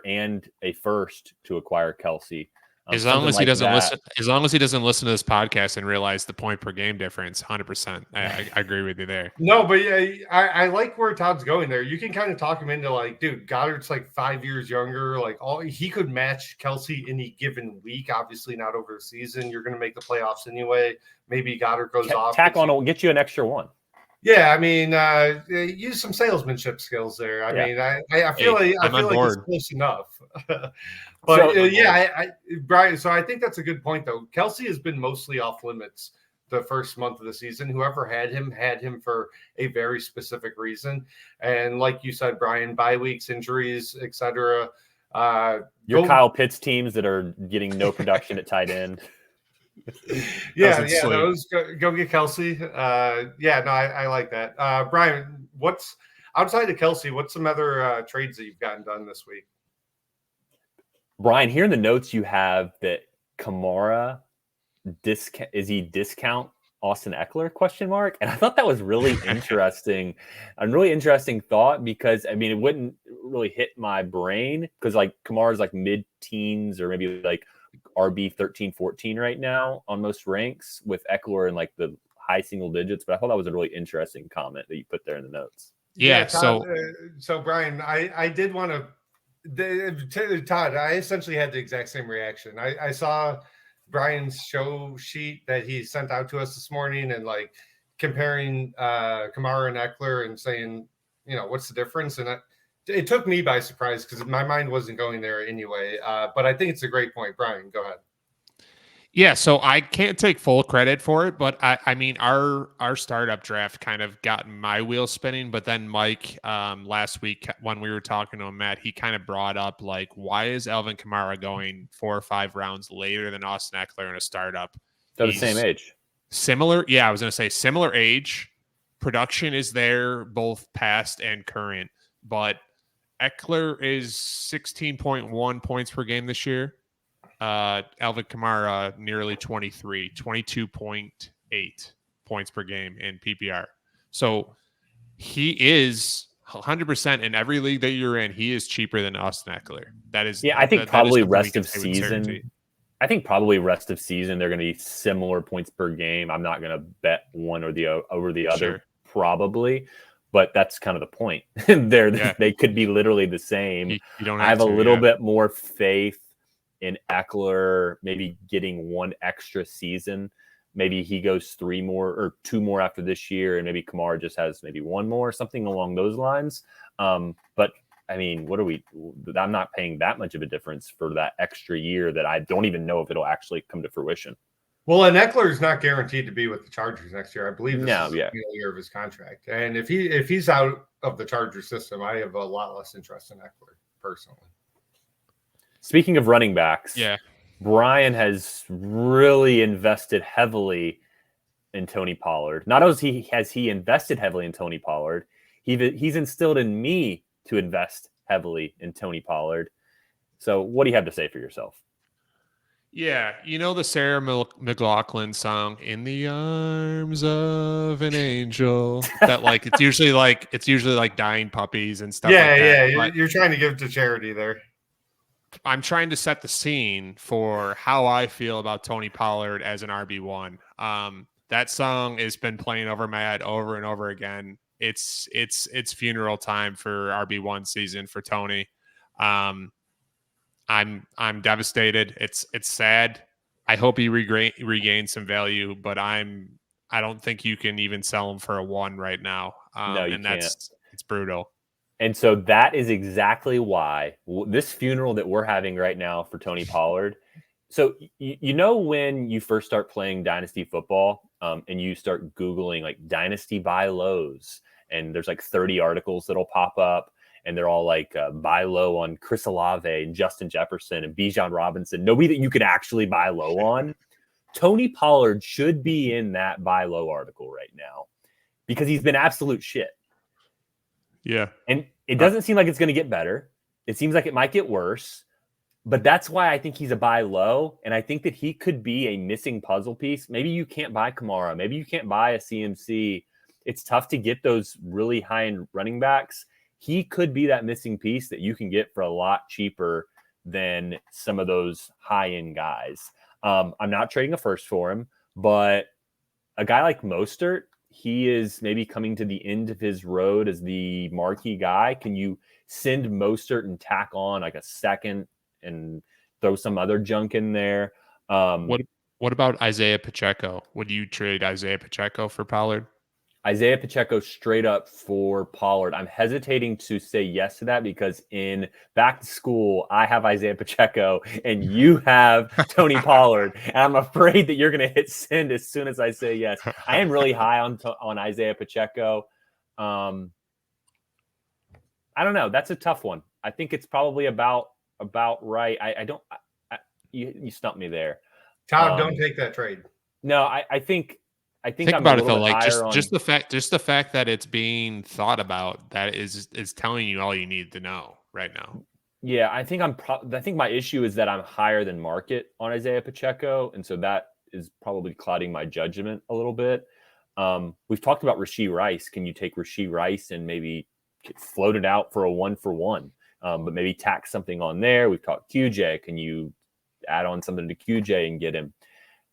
and a first to acquire Kelsey. As long as he like doesn't that. listen, as long as he doesn't listen to this podcast and realize the point per game difference, 100%. I agree with you there. No, but yeah, I like where Todd's going there. You can kind of talk him into like, dude, Goddard's like 5 years younger. Like he could match Kelsey any given week. Obviously, not over the season. You're going to make the playoffs anyway. Maybe Goddard goes off. Tack on, get you an extra one. Yeah, I mean, use some salesmanship skills there. I mean, I feel like it's close enough. But Brian. So I think that's a good point, though. Kelsey has been mostly off limits the first month of the season. Whoever had him for a very specific reason. And like you said, Brian, bye weeks, injuries, etc. Kyle Pitts teams that are getting no production at tight end. Those go get Kelsey. I like that. Brian, what's outside of Kelsey? What's some other trades that you've gotten done this week? Brian, here in the notes you have that Kamara discount Austin Eckler ? And I thought that was really interesting. A really interesting thought because I mean it wouldn't really hit my brain because like Kamara's like mid-teens or maybe like RB 13, 14 right now on most ranks with Eckler in like the high single digits. But I thought that was a really interesting comment that you put there in the notes. Yeah. Todd, so Brian, I did want to, Todd, I essentially had the exact same reaction. I saw Brian's show sheet that he sent out to us this morning and like comparing Kamara and Eckler and saying, what's the difference? And it took me by surprise because my mind wasn't going there anyway. But I think it's a great point. Brian, go ahead. Yeah, so I can't take full credit for it, but I mean, our startup draft kind of got my wheels spinning. But then Mike, last week when we were talking to him, Matt, he kind of brought up like, why is Alvin Kamara going 4 or 5 rounds later than Austin Eckler in a startup? They're the same age. Similar. Yeah, I was going to say similar age. Production is there, both past and current. But Eckler is 16.1 points per game this year. Alvin Kamara nearly 22.8 points per game in PPR. So he is 100% in every league that you're in. He is cheaper than Austin Eckler. That is, I think probably rest of season. I think probably rest of season they're going to be similar points per game. I'm not going to bet one or the over the other, probably, but that's kind of the point. They could be literally the same. You don't I have a little bit more faith in Eckler maybe getting one extra season. Maybe he goes 3 more or 2 more after this year, and maybe Kamara just has maybe 1 more, something along those lines. But I mean, I'm not paying that much of a difference for that extra year that I don't even know if it'll actually come to fruition. Well, and Eckler is not guaranteed to be with the Chargers next year. I believe this is the final year of his contract. And if he's out of the Chargers system, I have a lot less interest in Eckler personally. Speaking of running backs, Brian has really invested heavily in Tony Pollard. Not only has he invested heavily in Tony Pollard, he's instilled in me to invest heavily in Tony Pollard. So what do you have to say for yourself? Yeah, the Sarah McLachlan song, "In the Arms of an Angel," that like it's usually like dying puppies and stuff like that. Yeah, you're trying to give it to charity there. I'm trying to set the scene for how I feel about Tony Pollard as an RB1. That song has been playing over my head over and over again. It's funeral time for RB1 season for Tony. I'm devastated. It's sad. I hope he regains some value, but I don't think you can even sell him for a 1 right now. No, you can't. It's brutal. And so that is exactly why this funeral that we're having right now for Tony Pollard. So, when you first start playing Dynasty football and you start Googling like Dynasty buy lows, and there's like 30 articles that'll pop up and they're all like buy low on Chris Olave and Justin Jefferson and Bijan Robinson. Nobody that you could actually buy low on. Tony Pollard should be in that buy low article right now because he's been absolute shit. Yeah. And it doesn't seem like it's going to get better. It seems like it might get worse. But that's why I think he's a buy low, and I think that he could be a missing puzzle piece. Maybe you can't buy Kamara. Maybe you can't buy a CMC. It's tough to get those really high-end running backs. He could be that missing piece that you can get for a lot cheaper than some of those high-end guys. I'm not trading a first for him, but a guy like Mostert, he is maybe coming to the end of his road as the marquee guy. Can you send Mostert and tack on like a second and throw some other junk in there? What about Isaiah Pacheco? Would you trade Isaiah Pacheco for Pollard? Isaiah Pacheco straight up for Pollard. I'm hesitating to say yes to that because in back to school, I have Isaiah Pacheco and you have Tony Pollard. And I'm afraid that you're going to hit send as soon as I say yes. I am really high on Isaiah Pacheco. I don't know. That's a tough one. I think it's probably about right. You stumped me there. Todd, don't take that trade. No, I think Think I'm about a it though, little like bit higher just the fact that it's being thought about, that is telling you all you need to know right now. Yeah, I think I think my issue is that I'm higher than market on Isaiah Pacheco, and so that is probably clouding my judgment a little bit. We've talked about Rashee Rice. Can you take Rashee Rice and maybe float it out for a 1-for-1, but maybe tack something on there? We've talked QJ. Can you add on something to QJ and get him?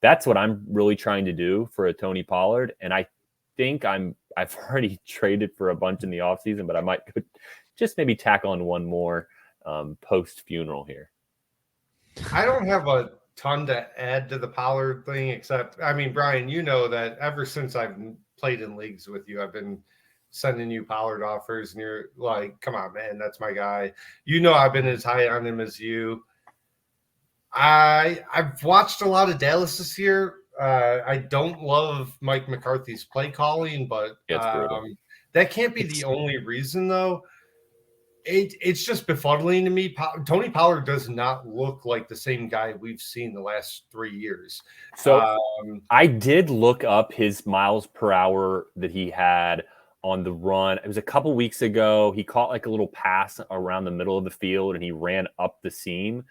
That's what I'm really trying to do for a Tony Pollard. And I think I've already traded for a bunch in the offseason, but I might just maybe tack on one more post-funeral here. I don't have a ton to add to the Pollard thing, except, I mean, Brian, you know that ever since I've played in leagues with you, I've been sending you Pollard offers, and you're like, come on, man, that's my guy. You know I've been as high on him as you. I've watched a lot of Dallas this year. I don't love Mike McCarthy's play calling, but that can't be the only reason, though. It's just befuddling to me. Tony Pollard does not look like the same guy we've seen the last 3 years. So I did look up his miles per hour that he had on the run. It was a couple weeks ago. He caught like a little pass around the middle of the field, and he ran up the seam.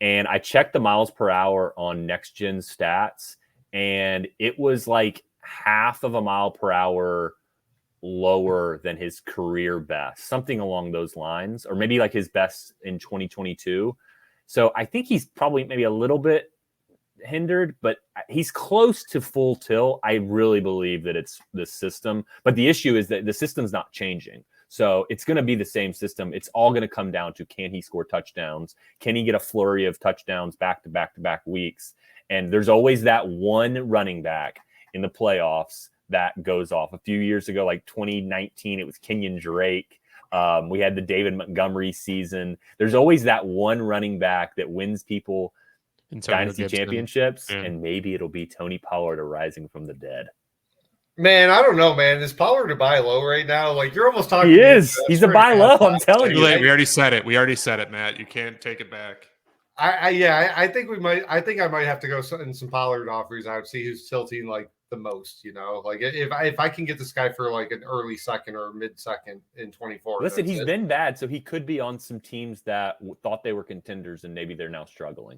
And I checked the miles per hour on Next Gen Stats, and it was like half of a mile per hour lower than his career best, something along those lines, or maybe like his best in 2022. So I think he's probably maybe a little bit hindered, but he's close to full tilt. I really believe that it's the system, but the issue is that the system's not changing. So it's going to be the same system. It's all going to come down to, can he score touchdowns? Can he get a flurry of touchdowns back to back weeks? And there's always that one running back in the playoffs that goes off. A few years ago, like 2019, it was Kenyon Drake. We had the David Montgomery season. There's always that one running back that wins people Dynasty championships, and maybe it'll be Tony Pollard arising from the dead. Man, I don't know, man. Is Pollard a buy low right now? Like, you're almost talking. He is. He's a buy low. I'm telling you. We already said it. We already said it, Matt. You can't take it back. I think we might. I think I might have to go in some Pollard offers. I would see who's tilting like the most. You know, like if I can get this guy for like an early second or mid second in 24. Listen, he's been bad, so he could be on some teams that thought they were contenders, and maybe they're now struggling.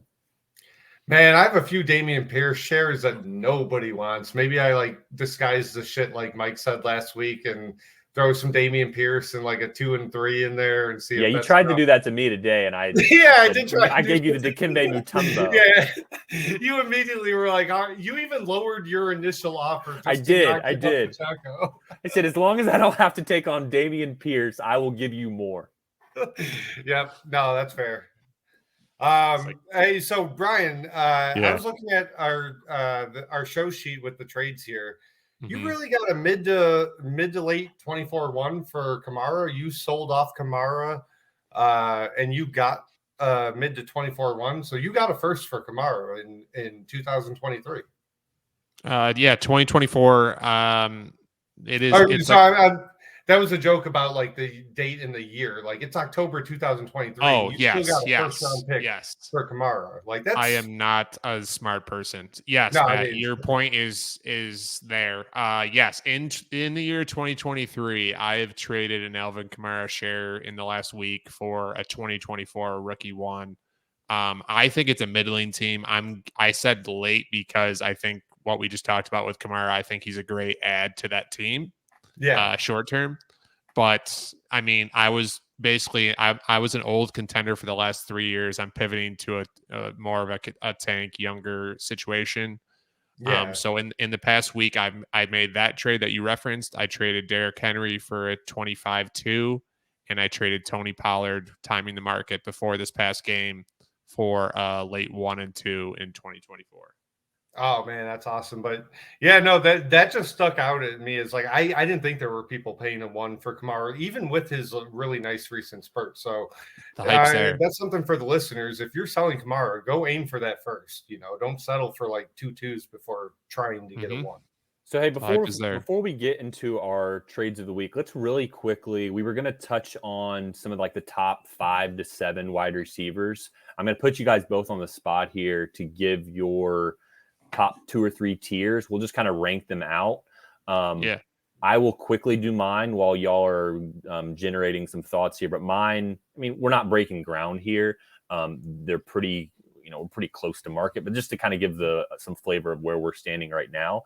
Man, I have a few Dameon Pierce shares that nobody wants. Maybe I like disguise the shit like Mike said last week and throw some Dameon Pierce and like a 2 and 3 in there and see. Yeah, you tried to do that to me today, and I did try. I gave you the Dikembe Mutombo. Yeah, you immediately were like, you even lowered your initial offer. I did. I said, as long as I don't have to take on Dameon Pierce, I will give you more. Yep. No, that's fair. Hey, so Brian, I was looking at our show sheet with the trades here. Mm-hmm. You really got a mid to late 24-1 for Kamara. You sold off Kamara, and you got mid to 24-1. So you got a first for Kamara in 2023. 2024. It is. That was a joke about like the date in the year. Like it's October 2023. Oh, you yes, still got a first round pick for Kamara. Like that's. I am not a smart person. Yes, no, Matt, your point is there. Yes, in the year 2023, I have traded an Alvin Kamara share in the last week for a 2024 rookie one I think it's a middling team. I said late because I think what we just talked about with Kamara, I think he's a great add to that team. Yeah. Short term. But I mean, I was an old contender for the last 3 years. I'm pivoting to a more of a tank, younger situation. Yeah. So in the past week, I made that trade that you referenced. I traded Derrick Henry for a 25-2, and I traded Tony Pollard, timing the market before this past game, for late 1 and 2 in 2024. Oh man, that's awesome. But yeah, no, that just stuck out at me as like I didn't think there were people paying a 1 for Kamara, even with his really nice recent spurt. So The hype's there. that's something for the listeners. If you're selling Kamara, go aim for that first. Don't settle for like 2 2s before trying to get a 1. So hey, hype is there. before we get into our trades of the week, let's really quickly. We were going to touch on some of like the top 5 to 7 wide receivers. I'm going to put you guys both on the spot here to give your top 2 or 3 tiers. We'll just kind of rank them out. Yeah. I will quickly do mine while y'all are generating some thoughts here. But mine, I mean, we're not breaking ground here. They're pretty, we're pretty close to market. But just to kind of give some flavor of where we're standing right now,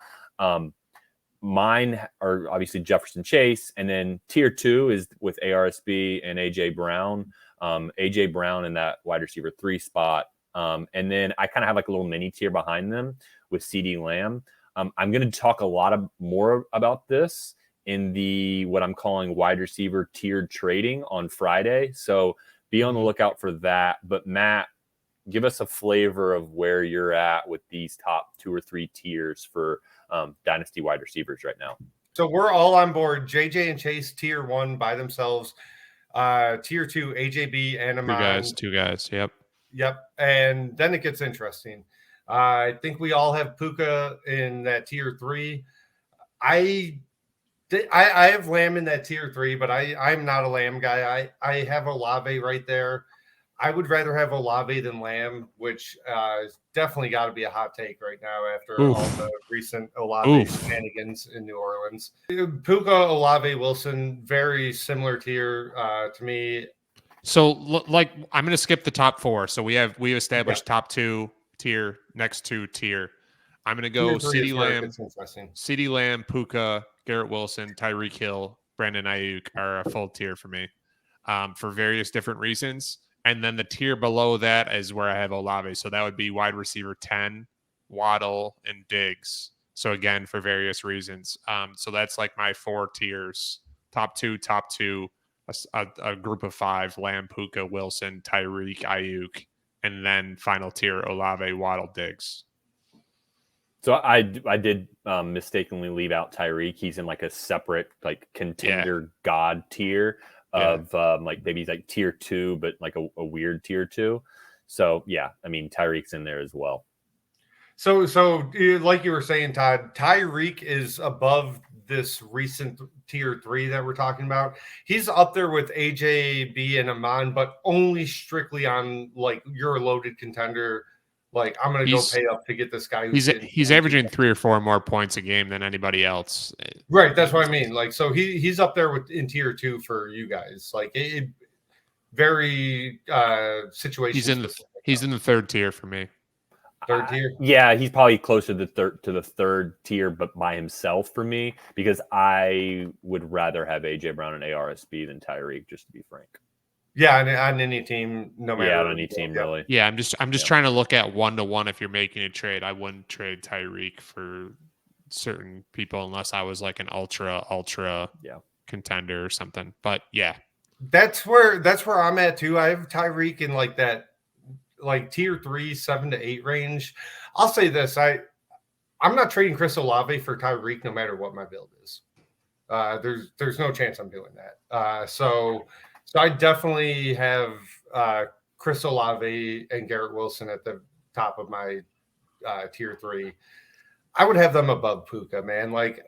mine are obviously Jefferson Chase, and then tier 2 is with ARSB and AJ Brown. AJ Brown in that wide receiver 3 spot. And then I kind of have like a little mini tier behind them with CeeDee Lamb. I'm going to talk a lot more about this in what I'm calling wide receiver tiered trading on Friday. So be on the lookout for that. But Matt, give us a flavor of where you're at with these top 2 or 3 tiers for Dynasty wide receivers right now. So we're all on board. JJ and Chase tier 1 by themselves. Tier 2, AJB and Amon. Two guys. Yep. Yep. And then it gets interesting. I think we all have Puka in that tier 3. I have Lamb in that tier 3, but I'm not a Lamb guy. I have Olave right there. I would rather have Olave than Lamb, which definitely got to be a hot take right now after all the recent Olave shenanigans in New Orleans. Puka, Olave, Wilson, very similar tier to me. So like I'm going to skip the top 4. So we established top 2 tier, next 2 tier. I'm going to go CeeDee Lamb, Puka, Garrett Wilson, Tyreek Hill, Brandon Ayuk are a full tier for me for various different reasons. And then the tier below that is where I have Olave. So that would be wide receiver 10, Waddle, and Diggs. So again, for various reasons. So that's like my 4 tiers. Top 2, a group of 5, Lamb, Puka, Wilson, Tyreek, Ayuk, and then final tier, Olave, Waddle, Diggs. So I did mistakenly leave out Tyreek. He's in like a separate like contender god tier of like maybe he's like tier 2, but like a weird tier 2. So yeah, I mean Tyreek's in there as well. So like you were saying, Todd, Tyreek is above this recent tier 3 that we're talking about. He's up there with AJB and Amon, but only strictly on like you're a loaded contender. Like I'm going to go pay up to get this guy. He's averaging 3 or 4 more points a game than anybody else. Right. That's what I mean. Like, so he's up there in tier 2 for you guys. Like it very situation. He's in the 3rd tier for me. 3rd tier. Yeah, he's probably closer to the third tier, but by himself for me, because I would rather have AJ Brown and ARSB than Tyreek, just to be frank. Yeah, on any team, no matter. Yeah, on any team, really. Yeah, I'm just trying to look at 1-to-1 if you're making a trade. I wouldn't trade Tyreek for certain people unless I was like an ultra contender or something. But yeah. That's where I'm at too. I have Tyreek in like that like tier 3, 7 to 8 range. I'll say this. I'm not trading Chris Olave for Tyreek no matter what my build is. There's no chance I'm doing that. So I definitely have Chris Olave and Garrett Wilson at the top of my tier 3. I would have them above Puka, man. Like,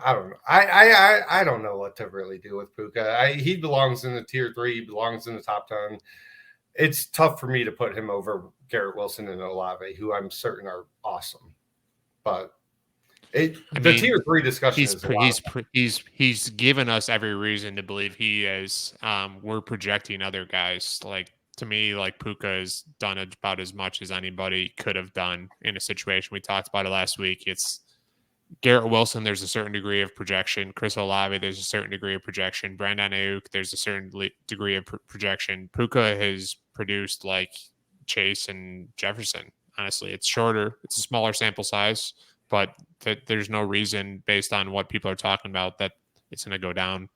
I don't know. I don't know what to really do with Puka. He belongs in the tier 3. He belongs in the top 10. It's tough for me to put him over Garrett Wilson and Olave, who I'm certain are awesome. But the tier 3 discussion he's given us every reason to believe he is. We're projecting other guys like To me, like Puka has done about as much as anybody could have done in a situation. We talked about it last week. It's Garrett Wilson, there's a certain degree of projection. Chris Olave, there's a certain degree of projection. Brandon Ayuk, there's a certain degree of projection. Puka has produced like Chase and Jefferson. Honestly, it's shorter. It's a smaller sample size, but there's no reason based on what people are talking about that it's going to go down.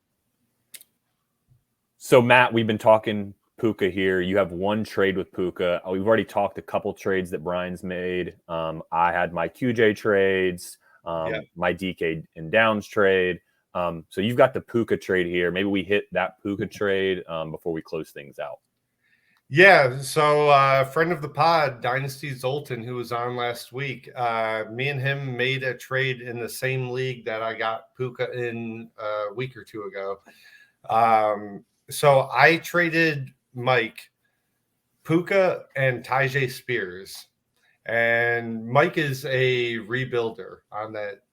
So, Matt, we've been talking Puka here. You have one trade with Puka. We've already talked a couple trades that Brian's made. I had my QJ trades. My DK and Downs trade. So you've got the Puka trade here. Maybe we hit that Puka trade before we close things out. Yeah. So friend of the pod, Dynasty Zoltan, who was on last week, me and him made a trade in the same league that I got Puka in a week or two ago. So I traded Mike, Puka, and Tyjae Spears. And Mike is a rebuilder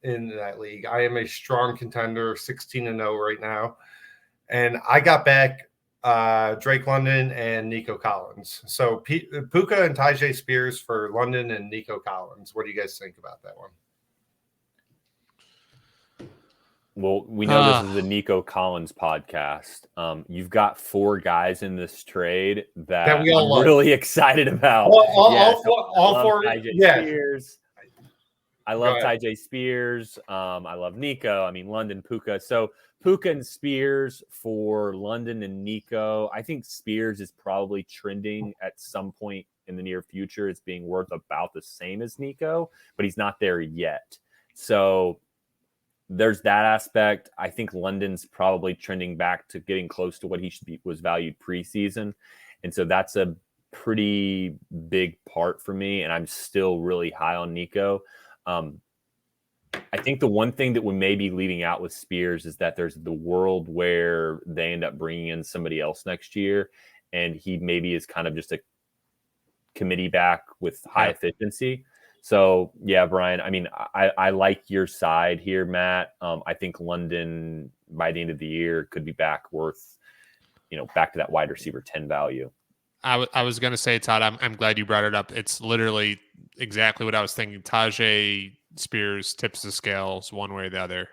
in that league. I am a strong contender, 16-0 right now. And I got back Drake London and Nico Collins. So Puka and Tyjae Spears for London and Nico Collins. What do you guys think about that one? Well, we know this is the Nico Collins podcast. You've got 4 guys in this trade that we all I'm really excited about. All four. Spears. I love Tyjae Spears. I love Nico. I mean, London, Puka. So Puka and Spears for London and Nico. I think Spears is probably trending at some point in the near future. It's being worth about the same as Nico, but he's not there yet. So there's that aspect. I think London's probably trending back to getting close to what he was valued preseason. And so that's a pretty big part for me. And I'm still really high on Nico. I think the one thing that we may be leaving out with Spears is that there's the world where they end up bringing in somebody else next year. And he maybe is kind of just a committee back with high efficiency. So, yeah, Brian, I mean, I like your side here, Matt. I think London by the end of the year could be back worth, back to that wide receiver 10 value. I was going to say, Todd, I'm glad you brought it up. It's literally exactly what I was thinking. Tyjae Spears tips the scales one way or the other.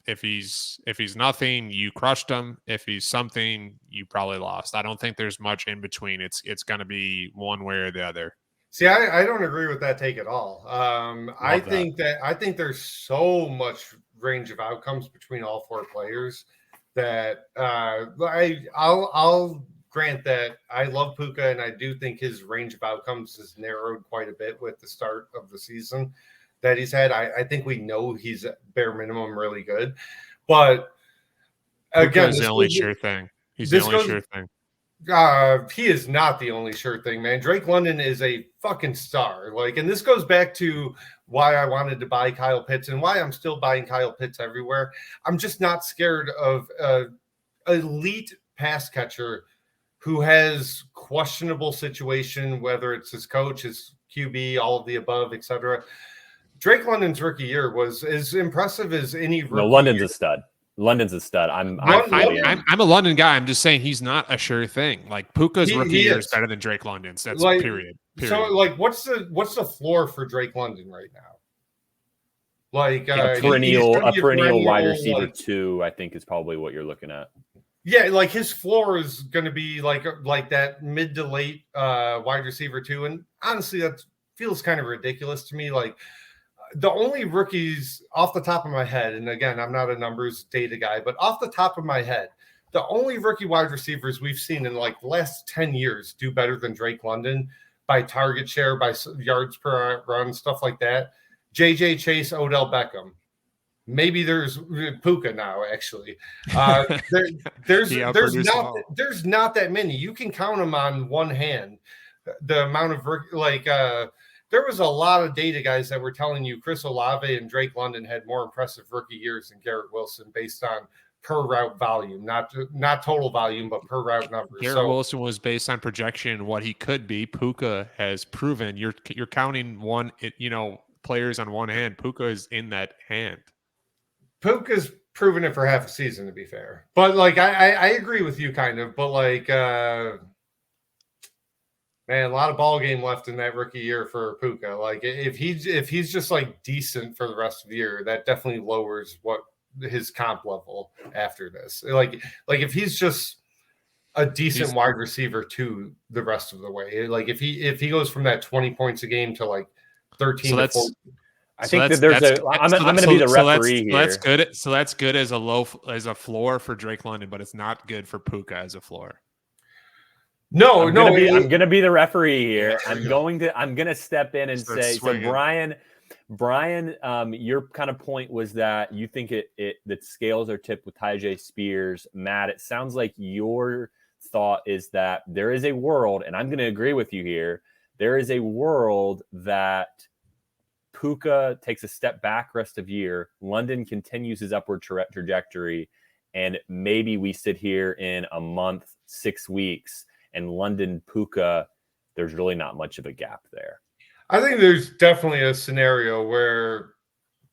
If he's nothing, you crushed him. If he's something, you probably lost. I don't think there's much in between. It's going to be one way or the other. See, I don't agree with that take at all. I think there's so much range of outcomes between all 4 players that I'll grant that I love Puka and I do think his range of outcomes has narrowed quite a bit with the start of the season that he's had. I think we know he's bare minimum really good, but again, Puka's the only sure thing. He's the only sure thing. He is not the only sure thing, man. Drake London is a fucking star. And this goes back to why I wanted to buy Kyle Pitts and why I'm still buying Kyle Pitts everywhere. I'm just not scared of an elite pass catcher who has questionable situation, whether it's his coach, his QB, all of the above, etc. Drake London's rookie year was as impressive as any rookie. No, London's a stud. London's a stud. I'm a London guy. I'm just saying he's not a sure thing. Like Puka's rookie year is better than Drake London's. That's period. So what's the floor for Drake London right now? A perennial wide receiver 2, I think, is probably what you're looking at. Yeah, his floor is going to be like that mid to late wide receiver 2, and honestly, that feels kind of ridiculous to me. The only rookies off the top of my head, and again, I'm not a numbers data guy, but off the top of my head, the only rookie wide receivers we've seen in the last 10 years do better than Drake London by target share, by yards per run, stuff like that. JJ Chase, Odell Beckham. Maybe there's Puka now, actually. There's not that many. You can count them on one hand. The amount of there was a lot of data guys that were telling you Chris Olave and Drake London had more impressive rookie years than Garrett Wilson based on per route volume, not total volume, but per route numbers. Garrett Wilson was based on projection, what he could be. Puka has proven you're counting players on one hand. Puka is in that hand. Puka's proven it for half a season, to be fair. But I agree with you kind of, but Man, a lot of ball game left in that rookie year for Puka. Like if he's just like decent for the rest of the year, that definitely lowers what his comp level after this. Like if he's just a decent wide receiver to the rest of the way. Like if he goes from that 20 points a game to like 13 to 14. I think that there's I'm going to be the referee here. That's good. So that's good as a floor for Drake London, but it's not good for Puka as a floor. I'm going to be the referee here. I'm going to step in and say, swinging. So Brian, your kind of point was that you think that scales are tipped with Tyjae Spears. Matt, it sounds like your thought is that there is a world, and I'm going to agree with you here. There is a world that Puka takes a step back rest of year. London continues his upward trajectory, and maybe we sit here in a month, 6 weeks, and London Puka, there's really not much of a gap there. I think there's definitely a scenario where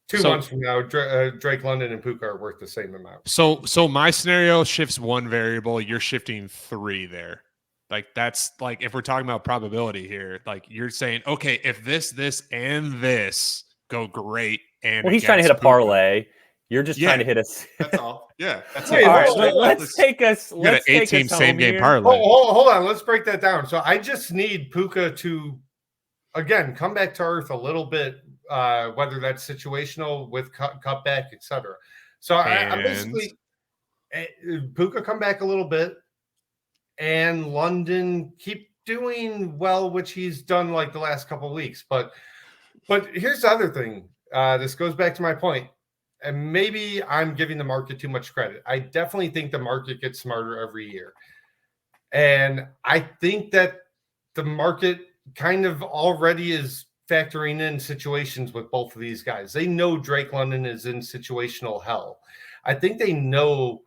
2 months from now, Drake London and Puka are worth the same amount. So my scenario shifts one variable. You're shifting 3 there. Like that's like if we're talking about probability here, like you're saying, okay, if this, and this go great, and he's trying to hit a parlay. You're just trying to hit us. That's all. Yeah. That's all right. Let's take us. Let's take 18 us same game here. parlay. Hold on. Let's break that down. So I just need Puka to, again, come back to earth a little bit, whether that's situational with cutback, etc. So I'm basically Puka come back a little bit, and London keep doing well, which he's done like the last couple of weeks. But here's the other thing. This goes back to my point. And maybe I'm giving the market too much credit. I definitely think the market gets smarter every year. And I think that the market kind of already is factoring in situations with both of these guys. They know Drake London is in situational hell. I think they know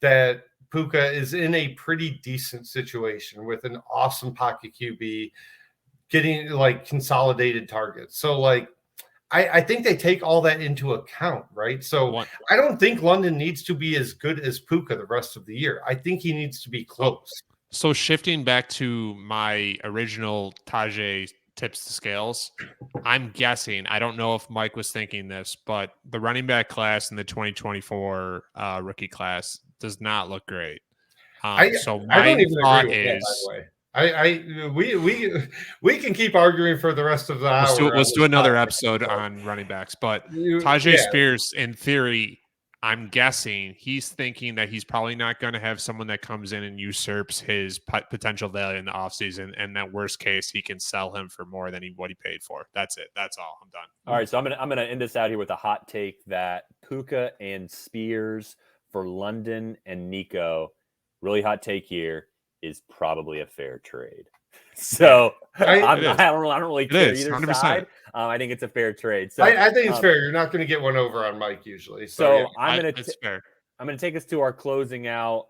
that Puka is in a pretty decent situation with an awesome pocket QB, getting like consolidated targets. So like, I think they take all that into account, right? So I don't think London needs to be as good as Puka the rest of the year. I think he needs to be close. So shifting back to my original Tyjae tips to scales, I'm guessing, I don't know if Mike was thinking this, but the running back class in the 2024 rookie class does not look great. So my thought is, by the way. We can keep arguing for the rest of the hour. Let's do another episode on running backs. But Tyjae Spears, in theory, I'm guessing he's thinking that he's probably not going to have someone that comes in and usurps his potential value in the offseason. And that worst case, he can sell him for more than what he paid for. That's it. That's all. I'm done. All right. So I'm gonna end this out here with a hot take that Puka and Spears for London and Nico, really hot take here, is probably a fair trade. So I don't really care either 100%. Side. I think it's a fair trade. So I think it's fair. You're not going to get one over on Mike usually. So I'm going to take us to our closing out.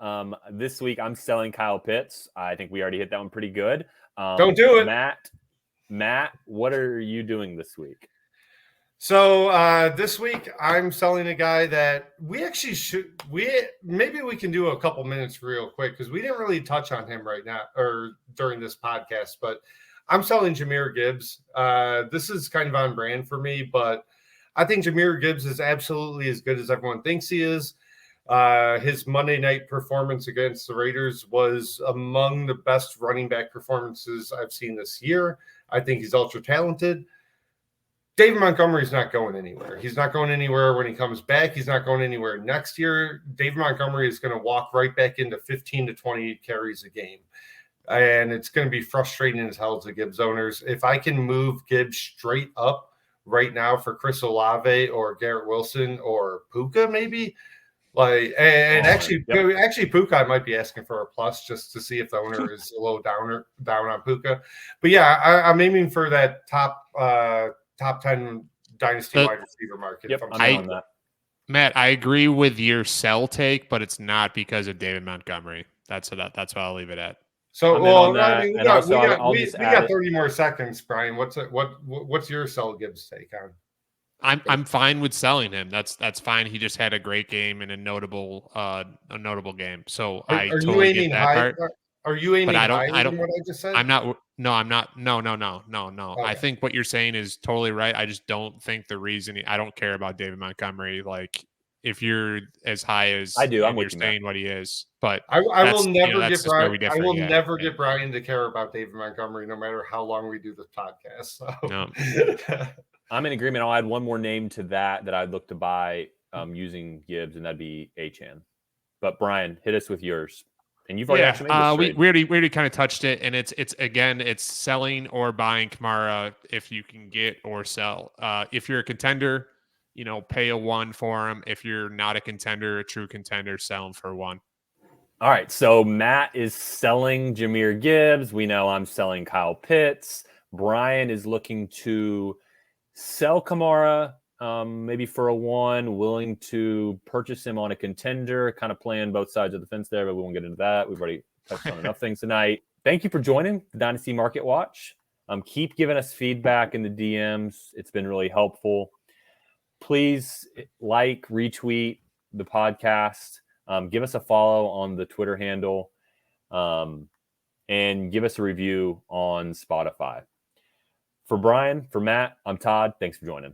This week I'm selling Kyle Pitts. I think we already hit that one pretty good. Don't do it, Matt. What are you doing this week? So this week I'm selling a guy that we actually maybe we can do a couple minutes real quick because we didn't really touch on him right now or during this podcast, but I'm selling Jahmyr Gibbs. This is kind of on brand for me, but I think Jahmyr Gibbs is absolutely as good as everyone thinks he is. His Monday night performance against the Raiders was among the best running back performances I've seen this year. I think he's ultra talented. David Montgomery's not going anywhere. He's not going anywhere when he comes back. He's not going anywhere next year. David Montgomery is going to walk right back into 15 to 20 carries a game. And it's going to be frustrating as hell to Gibbs owners. If I can move Gibbs straight up right now for Chris Olave or Garrett Wilson or Puka maybe, actually Puka I might be asking for a plus just to see if the owner is a little down on Puka. But yeah, I'm aiming for that top 10 dynasty wide receiver market. Yep, I'm on that. Matt, I agree with your sell take, but it's not because of David Montgomery. That's what I'll leave it at. So, we got 30 more seconds, Brian. What's your sell Gibbs take on? I'm fine with selling him. That's fine. He just had a great game and a notable game. So I totally get that part. Are you aiming higher than what I just said? I'm not. No, I'm not. No. Okay. I think what you're saying is totally right. I just don't think the reason I don't care about David Montgomery. Like, if you're as high as I do. I'm and with you're you, Matt. saying what he is, but I will that's, never that's get just where Brian. we differ. I will Yeah, never yeah. get Brian to care about David Montgomery, no matter how long we do this podcast. So. No. I'm in agreement. I'll add one more name to that I'd look to buy using Gibbs, and that'd be Achane. But Brian, hit us with yours. And you've already actually made this we trade. already kind of touched it, and it's selling or buying Kamara if you can get or sell. If you're a contender, pay a 1 for him. If you're not a contender, a true contender, sell him for 1. All right, so Matt is selling Jahmyr Gibbs. We know I'm selling Kyle Pitts. Brian is looking to sell Kamara, maybe for a 1, willing to purchase him on a contender, kind of playing both sides of the fence there, but we won't get into that. We've already touched on enough things tonight. Thank you for joining the Dynasty Market Watch. Keep giving us feedback in the DMs. It's been really helpful. Please like, retweet the podcast. Give us a follow on the Twitter handle, and give us a review on Spotify. For Brian, for Matt, I'm Todd. Thanks for joining.